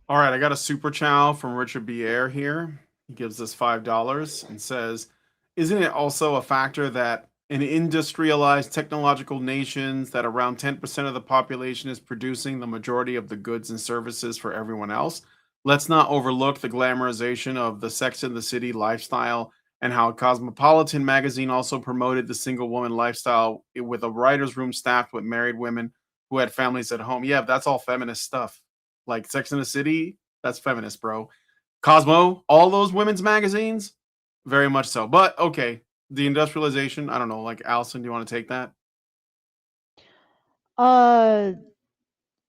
All right, I got a super chow from Richard Bier here. He gives us $5 and says, "Isn't it also a factor that in industrialized technological nations that around 10% of the population is producing the majority of the goods and services for everyone else? Let's not overlook the glamorization of the Sex and the City lifestyle and how Cosmopolitan magazine also promoted the single woman lifestyle with a writer's room staffed with married women who had families at home." Yeah, that's all feminist stuff. Like Sex and the City, that's feminist, bro. Cosmo, all those women's magazines, very much so. But okay, the industrialization, I don't know. Like Allison, do you want to take that? Uh,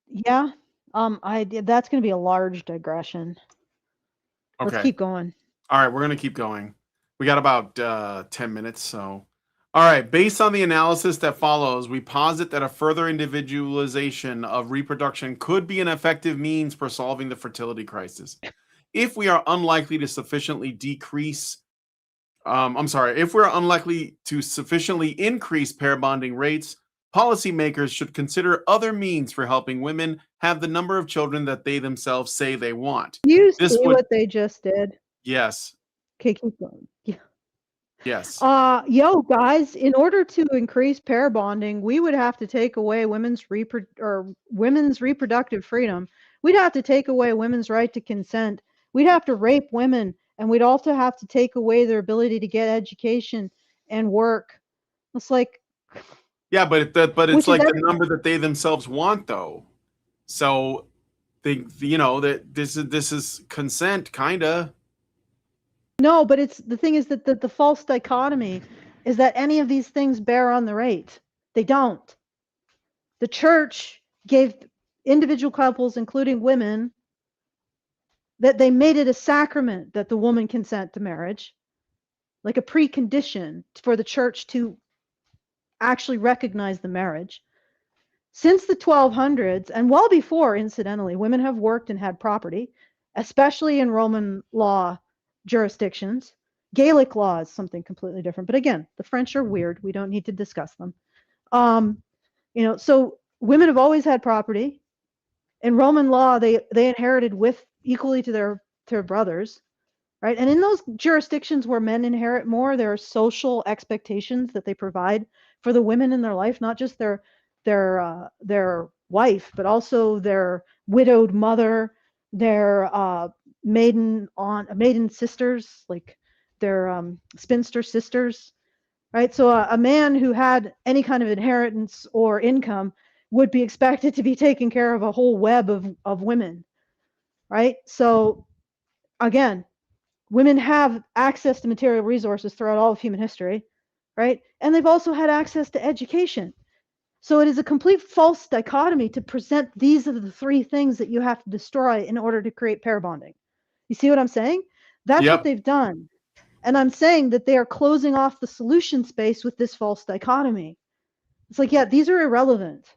yeah. That's going to be a large digression. Let's Okay. keep going. All right, we're gonna keep going. We got about 10 minutes, so. All right, based on the analysis that follows, we posit that a further individualization of reproduction could be an effective means for solving the fertility crisis. If we are unlikely to sufficiently decrease if we're unlikely to sufficiently increase pair bonding rates, policymakers should consider other means for helping women have the number of children that they themselves say they want. You This see would, what they just did? yes, Okay, keep going. Yeah. yes. Yo, guys, in order to increase pair bonding, we would have to take away women's reproductive freedom. We'd have to take away women's right to consent. We'd have to rape women, and we'd also have to take away their ability to get education and work. It's like, Yeah, but it's which is like the every number that they themselves want, though. So they, that this is consent, kinda. no, but it's the thing is that the false dichotomy is that any of these things bear on the rate. They don't. The church gave individual couples, including women, that they made it a sacrament that the woman consent to marriage, like a precondition for the church to actually recognize the marriage. Since the 1200s, and well before, incidentally, women have worked and had property, especially in Roman law jurisdictions. Gaelic law is something completely different. But again, the French are weird. We don't need to discuss them. So women have always had property. In Roman law, they inherited with equally to their brothers, right? And in those jurisdictions where men inherit more, there are social expectations that they provide for the women in their life, not just their wife, but also their widowed mother, their maiden sisters, like their spinster sisters, right? So a man who had any kind of inheritance or income would be expected to be taking care of a whole web of women, right? So again, women have access to material resources throughout all of human history, right? And they've also had access to education. So it is a complete false dichotomy to present these are the three things that you have to destroy in order to create pair bonding. You see what I'm saying? That's what Yep. they've done. And I'm saying that they are closing off the solution space with this false dichotomy. It's like, yeah, these are irrelevant.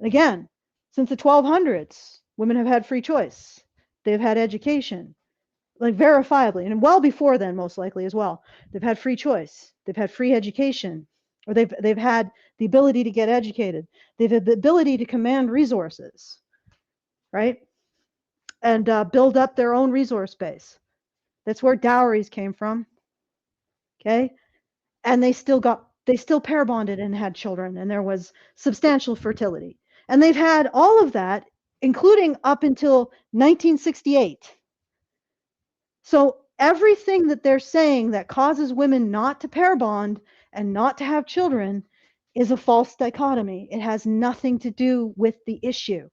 Again, since the 1200s, women have had free choice. They've had education, like verifiably, and well before then, most likely as well. They've had free choice. They've had free education, or they've had the ability to get educated. They've had the ability to command resources, right? And build up their own resource base. That's where dowries came from. Okay, and they still pair bonded and had children, and there was substantial fertility. And they've had all of that, including up until 1968. So everything that they're saying that causes women not to pair bond and not to have children is a false dichotomy. It has nothing to do with the issue.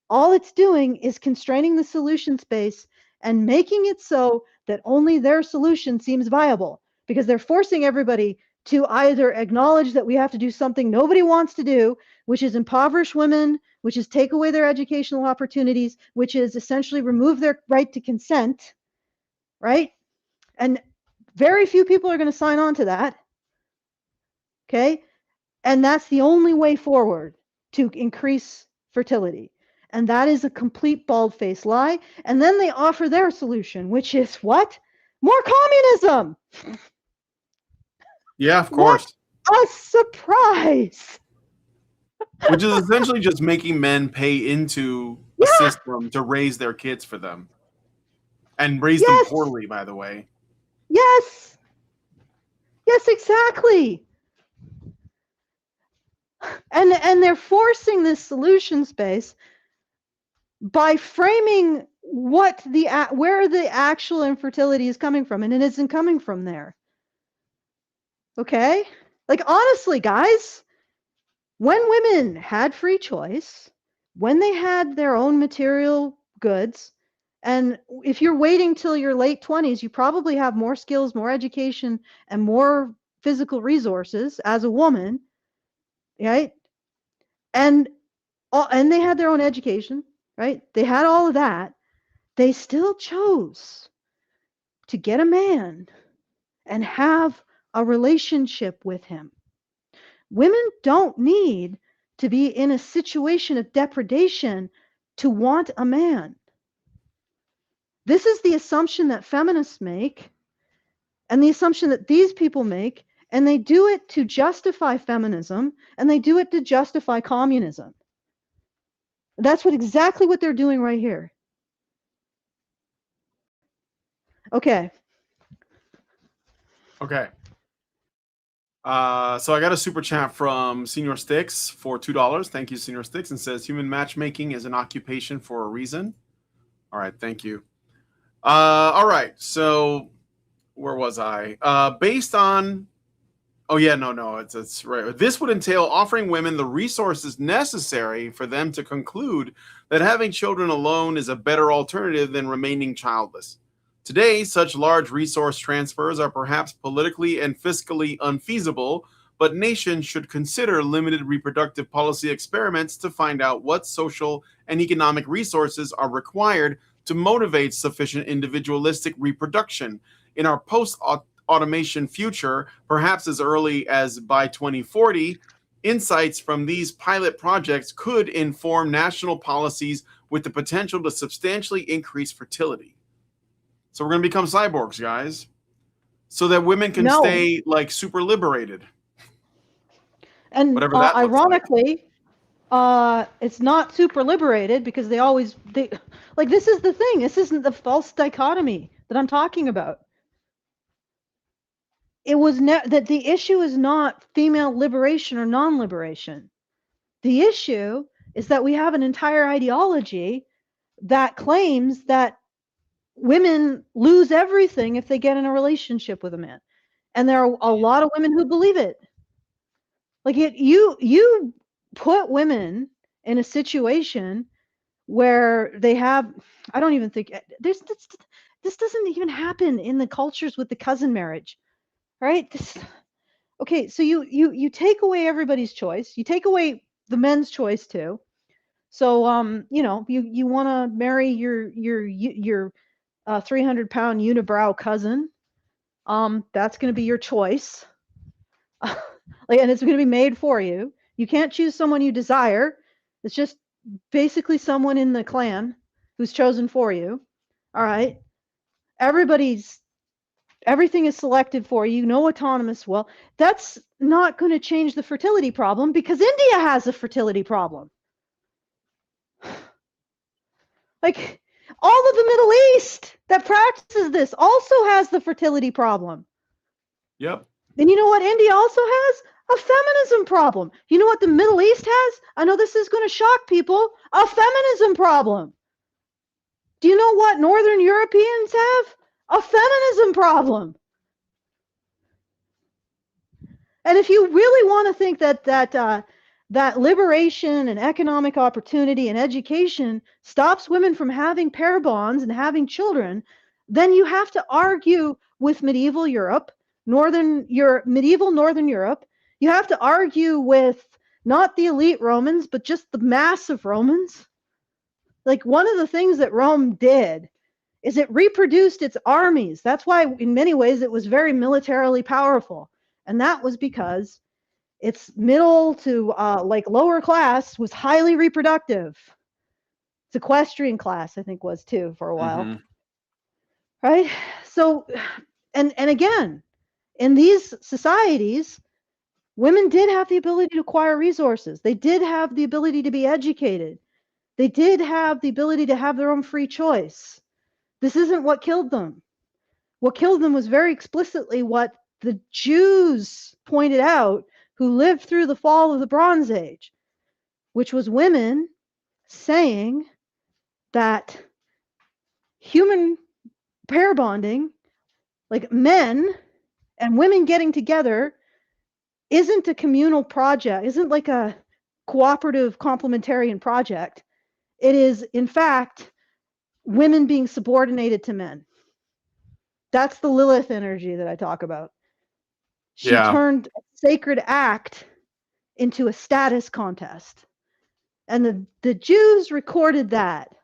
All it's doing is constraining the solution space and making it so that only their solution seems viable, because they're forcing everybody to either acknowledge that we have to do something nobody wants to do, which is impoverish women, which is take away their educational opportunities, which is essentially remove their right to consent, right? And very few people are going to sign on to that. Okay? And that's the only way forward to increase fertility. And that is a complete bald-faced lie. And then they offer their solution, which is what? More communism. Yeah, of What course. a surprise. Which is essentially just making men pay into a Yeah. system to raise their kids for them. And raise them Yes. poorly, by the way. Yes. Yes, exactly. And they're forcing this solution space by framing where the actual infertility is coming from, and it isn't coming from there. Okay? Like, honestly, guys, when women had free choice, when they had their own material goods, and if you're waiting till your late 20s, you probably have more skills, more education, and more physical resources as a woman, right? And they had their own education, right? They had all of that. They still chose to get a man and have a relationship with him. Women don't need to be in a situation of depredation to want a man. This is the assumption that feminists make, and the assumption that these people make, and they do it to justify feminism, and they do it to justify communism. That's exactly what they're doing right here. Okay. Okay. So I got a super chat from Senior Sticks for $2. Thank you, Senior Sticks, and says human matchmaking is an occupation for a reason. All right, thank you. All right, so where was I? Based on oh yeah, no, it's right. This would entail offering women the resources necessary for them to conclude that having children alone is a better alternative than remaining childless. Today, such large resource transfers are perhaps politically and fiscally unfeasible, but nations should consider limited reproductive policy experiments to find out what social and economic resources are required to motivate sufficient individualistic reproduction. In our post automation future, perhaps as early as by 2040, Insights from these pilot projects could inform national policies with the potential to substantially increase fertility. So we're going to become cyborgs, guys, so that women can No. stay like super liberated, And whatever that looks like. ironically, it's not super liberated because they like, this is the thing. This isn't the false dichotomy that I'm talking about. It was that the issue is not female liberation or non-liberation. The issue is that we have an entire ideology that claims that women lose everything if they get in a relationship with a man. And there are a lot of women who believe it. Like, you put women in a situation where they have, I don't even think this doesn't even happen in the cultures with the cousin marriage, right? Okay, so you take away everybody's choice. You take away the men's choice too. So you want to marry your 300-pound unibrow cousin. That's going to be your choice. And it's going to be made for you. You can't choose someone you desire. It's just basically someone in the clan who's chosen for you. All right. Everything is selected for you. No autonomous will. That's not going to change the fertility problem because India has a fertility problem. Like, all of the Middle East that practices this also has the fertility problem. Yep. And you know what India also has? A feminism problem. You know what the Middle East has? I know this is going to shock people. A feminism problem. Do you know what Northern Europeans have? A feminism problem. And if you really want to think that liberation and economic opportunity and education stops women from having pair bonds and having children, then you have to argue with medieval Europe, medieval Northern Europe. You have to argue with not the elite Romans, but just the mass of Romans. Like, one of the things that Rome did is it reproduced its armies. That's why, in many ways, it was very militarily powerful. And that was because its middle to lower class was highly reproductive. Its equestrian class, I think, was too for a while. Mm-hmm. Right? So, and again, in these societies, women did have the ability to acquire resources. They did have the ability to be educated. They did have the ability to have their own free choice. This isn't what killed them. What killed them was very explicitly what the Jews pointed out, who lived through the fall of the Bronze Age, which was women saying that human pair bonding, like men and women getting together, isn't a communal project, isn't like a cooperative complementarian project. It is, in fact, women being subordinated to men. That's the Lilith energy that I talk about. She turned a sacred act into a status contest. And the Jews recorded that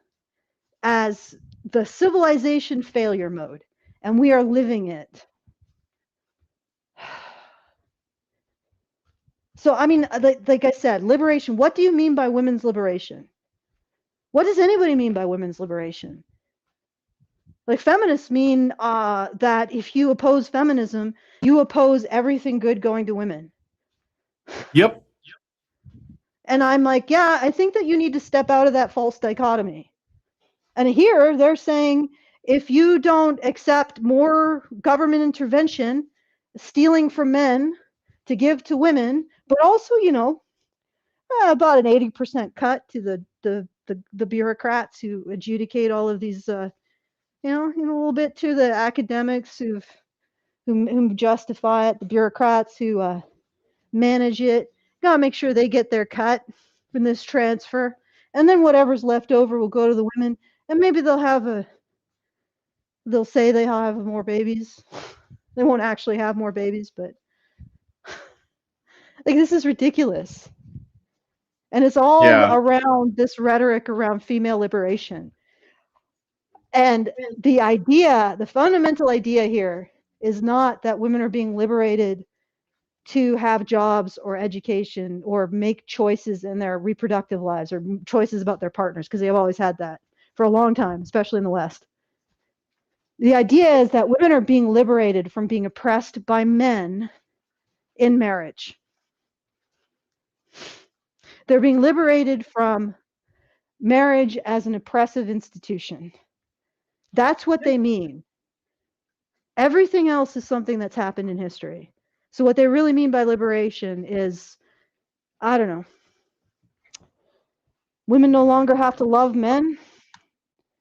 as the civilization failure mode. And we are living it. So, I mean, like I said, liberation. What do you mean by women's liberation? What does anybody mean by women's liberation? Like, feminists mean that if you oppose feminism, you oppose everything good going to women. Yep. And I'm like, yeah, I think that you need to step out of that false dichotomy. And here they're saying, if you don't accept more government intervention, stealing from men to give to women, but also, about an 80% cut to the bureaucrats who adjudicate all of these, a little bit to the academics who justify it, the bureaucrats who manage it. Gotta make sure they get their cut from this transfer, and then whatever's left over will go to the women, and maybe they'll say they'll have more babies. They won't actually have more babies, but like, this is ridiculous. And it's all around this rhetoric around female liberation. And the fundamental idea here is not that women are being liberated to have jobs or education or make choices in their reproductive lives or choices about their partners, because they've always had that for a long time, especially in the West. The idea is that women are being liberated from being oppressed by men in marriage. They're being liberated from marriage as an oppressive institution. That's what they mean. Everything else is something that's happened in history. So what they really mean by liberation is, I don't know, women no longer have to love men,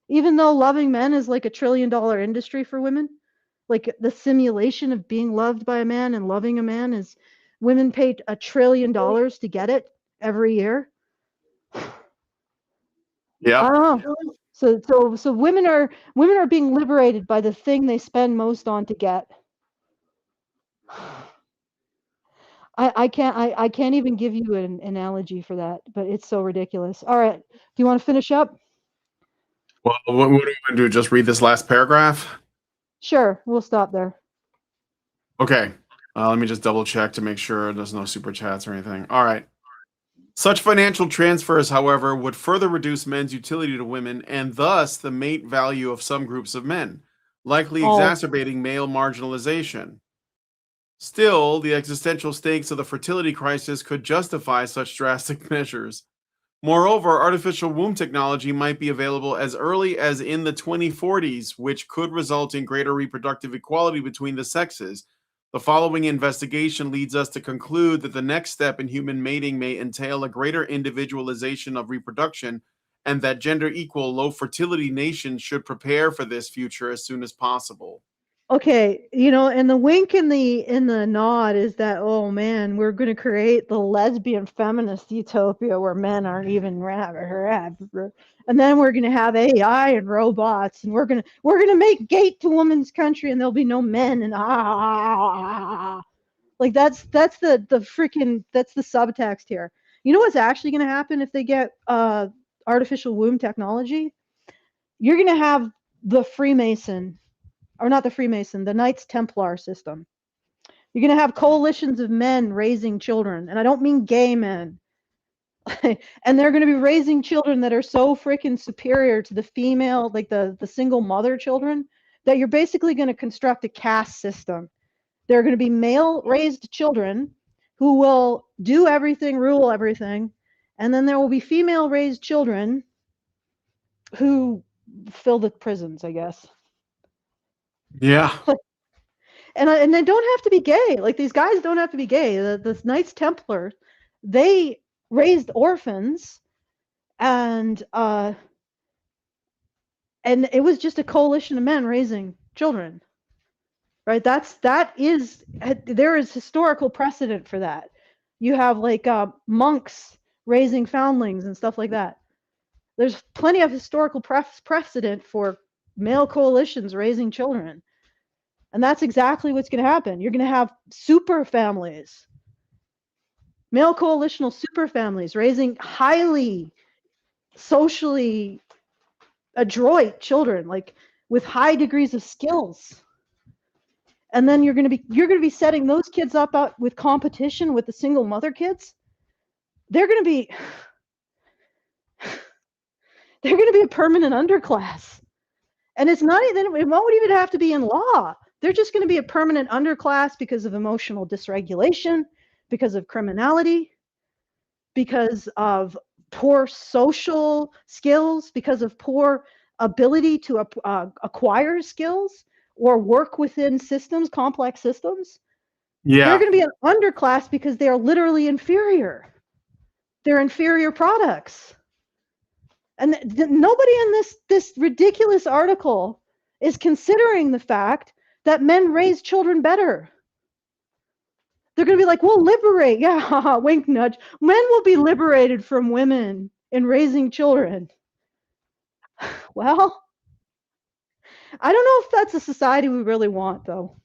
even though loving men is like $1 trillion industry for women. Like the simulation of being loved by a man and loving a man is, women pay $1 trillion to get it every year. Yeah. I don't know. So women are being liberated by the thing they spend most on to get. I can't even give you an analogy for that, but it's so ridiculous. All right, do you want to finish up? Well, what do you want to do? Just read this last paragraph? Sure, we'll stop there. Okay. Let me just double check to make sure there's no super chats or anything. All right. Such financial transfers, however, would further reduce men's utility to women and thus the mate value of some groups of men, likely exacerbating male marginalization. Still, the existential stakes of the fertility crisis could justify such drastic measures. Moreover, artificial womb technology might be available as early as in the 2040s, which could result in greater reproductive equality between the sexes. The following investigation leads us to conclude that the next step in human mating may entail a greater individualization of reproduction, and that gender equal, low fertility nations should prepare for this future as soon as possible. Okay, and the wink and the nod is that, oh man, we're going to create the lesbian feminist utopia where men aren't even and then we're going to have AI and robots, and we're going to make gate to woman's country, and there'll be no men, and like that's the freaking, that's the subtext here. You know what's actually going to happen if they get artificial womb technology? You're going to have the Freemason, or not the Freemason, the Knights Templar system. You're going to have coalitions of men raising children, and I don't mean gay men. And they're going to be raising children that are so freaking superior to the female, like the single mother children, that you're basically going to construct a caste system. There are going to be male raised children who will do everything, rule everything, and then there will be female raised children who fill the prisons, I guess. Yeah. And they don't have to be gay. Like, these guys don't have to be gay. The Knights Templar, they raised orphans, and it was just a coalition of men raising children. Right? There is historical precedent for that. You have like monks raising foundlings and stuff like that. There's plenty of historical precedent for male coalitions raising children. And that's exactly what's going to happen. You're going to have super families, male coalitional super families raising highly socially adroit children, like with high degrees of skills. And then you're going to be setting those kids up out with competition with the single mother kids. They're going to be a permanent underclass. And it won't even have to be in law. They're just going to be a permanent underclass because of emotional dysregulation, because of criminality, because of poor social skills, because of poor ability to acquire skills or work within systems, complex systems. Yeah. They're going to be an underclass because they are literally inferior. They're inferior products. And nobody in this ridiculous article is considering the fact that men raise children better. They're going to be like, we'll liberate. Yeah, wink, nudge. Men will be liberated from women in raising children. Well, I don't know if that's a society we really want, though.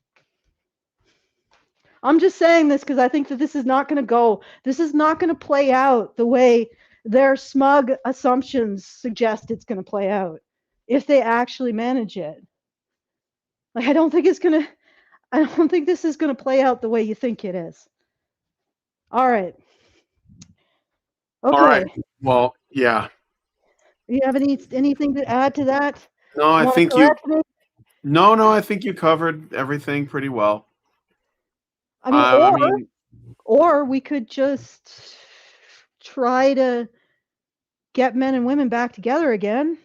I'm just saying this because I think that this is not going to play out the way their smug assumptions suggest it's going to play out if they actually manage it. Like, I don't think this is going to play out the way you think it is. All right. All right. Okay. Well, yeah. Do you have anything to add to that? No, I Want to think you. correct me? No, I think you covered everything pretty well. I mean, I mean, or we could just try to get men and women back together again.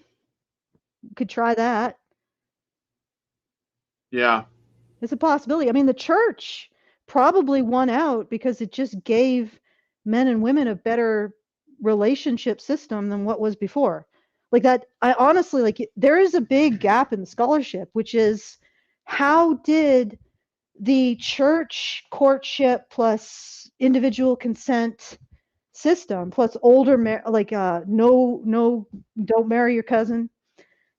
We could try that. yeah, It's a possibility. I mean, the church probably won out because it just gave men and women a better relationship system than what was before. Like that, I honestly like there is a big gap in the scholarship, which is how did the church courtship plus individual consent system plus older no don't marry your cousin,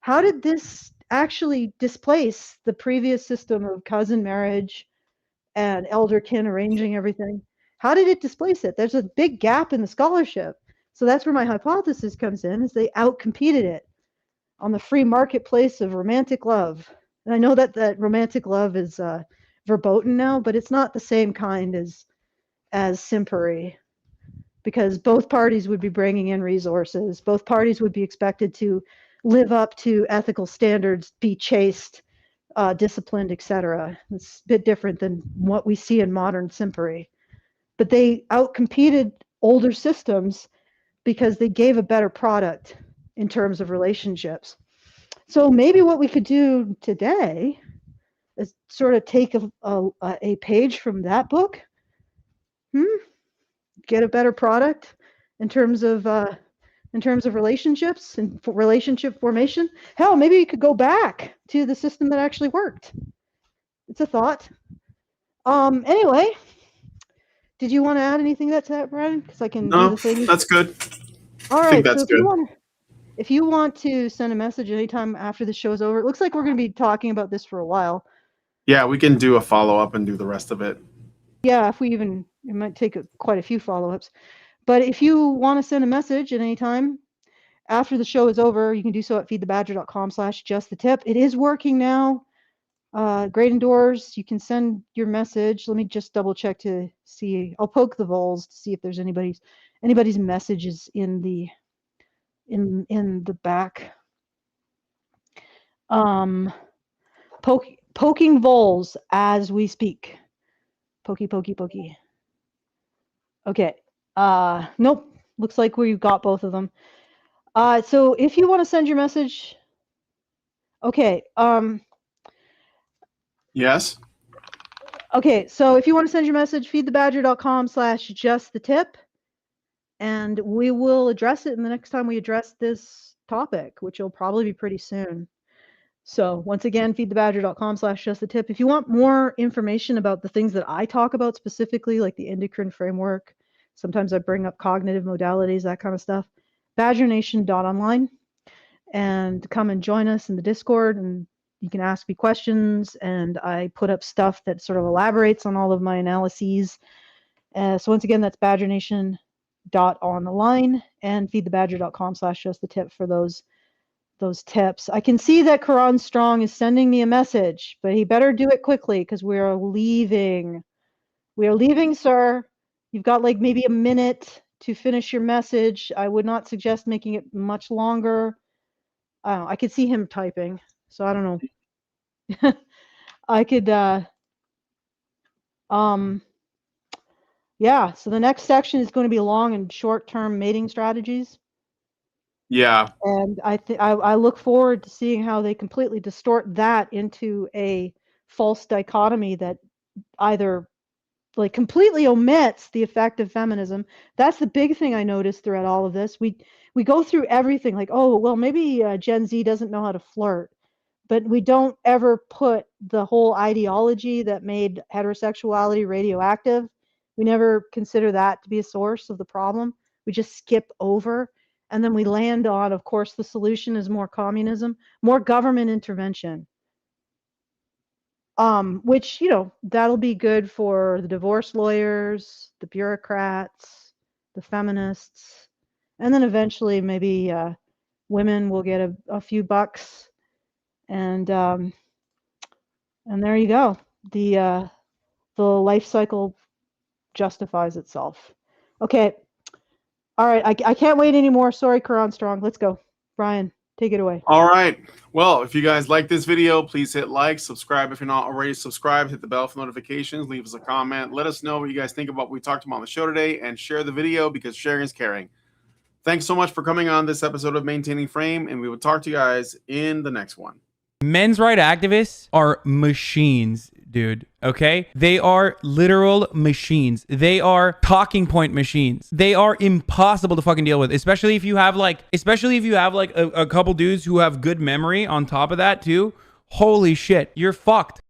how did this actually displace the previous system of cousin marriage and elder kin arranging everything? How did it displace it? There's a big gap in the scholarship. So that's where my hypothesis comes in, is they outcompeted it on the free marketplace of romantic love. And I know that romantic love is verboten now, but it's not the same kind as simpery, because both parties would be bringing in resources. Both parties would be expected to live up to ethical standards, be chaste, disciplined, etc. It's a bit different than what we see in modern simpery. But they outcompeted older systems because they gave a better product in terms of relationships. So maybe what we could do today is sort of take a page from that book, get a better product in terms of relationships and relationship formation. Hell, maybe you could go back to the system that actually worked. It's a thought. Anyway, did you want to add anything to that, Brian? Because I can do no, the thing. that's good. All I think right. So that's if you good. want, if you want to send a message anytime after the show's over, it looks like we're going to be talking about this for a while. Yeah, we can do a follow up and do the rest of it. Yeah, if we even, it might take quite a few follow-ups. But if you want to send a message at any time after the show is over, you can do so at feedthebadger.com/justthetip. It is working now. Great indoors. You can send your message. Let me just double check to see. I'll poke the vols to see if there's anybody's messages in the back. Poking vols as we speak. Pokey. Okay. Nope. Looks like we've got both of them. So if you want to send your message, okay. Yes. Okay. So if you want to send your message, feedthebadger.com/justthetip, and we will address it in the next time we address this topic, which will probably be pretty soon. So once again, feedthebadger.com/justthetip. If you want more information about the things that I talk about specifically, like the endocrine framework, sometimes I bring up cognitive modalities, that kind of stuff, badgernation.online, and come and join us in the Discord, and you can ask me questions, and I put up stuff that sort of elaborates on all of my analyses. So once again, that's badgernation.online and feedthebadger.com/justthetip for those tips. I can see that Karan Strong is sending me a message, but he better do it quickly because we are leaving. We are leaving, sir. You've got like maybe a minute to finish your message. I would not suggest making it much longer. I don't know. I could see him typing, so I don't know. I could, yeah. So the next section is going to be long and short-term mating strategies. Yeah. And I look forward to seeing how they completely distort that into a false dichotomy that either like completely omits the effect of feminism. That's the big thing I noticed throughout all of this. We go through everything like, oh well, maybe Gen Z doesn't know how to flirt, but we don't ever put the whole ideology that made heterosexuality radioactive. We never consider that to be a source of the problem. We just skip over, and then we land on, of course, the solution is more communism, more government intervention. Which, that'll be good for the divorce lawyers, the bureaucrats, the feminists, and then eventually maybe women will get a few bucks, and there you go. The life cycle justifies itself. Okay. All right. I can't wait anymore. Sorry, Quran Strong. Let's go. Brian, take it away. All right. Well, if you guys like this video, please hit like, subscribe if you're not already subscribed, hit the bell for notifications, leave us a comment. Let us know what you guys think about what we talked about on the show today, and share the video because sharing is caring. Thanks so much for coming on this episode of Maintaining Frame, and we will talk to you guys in the next one. Men's rights activists are machines, dude. Okay? They are literal machines. They are talking point machines. They are impossible to fucking deal with, especially if you have like a couple dudes who have good memory on top of that too. Holy shit, you're fucked.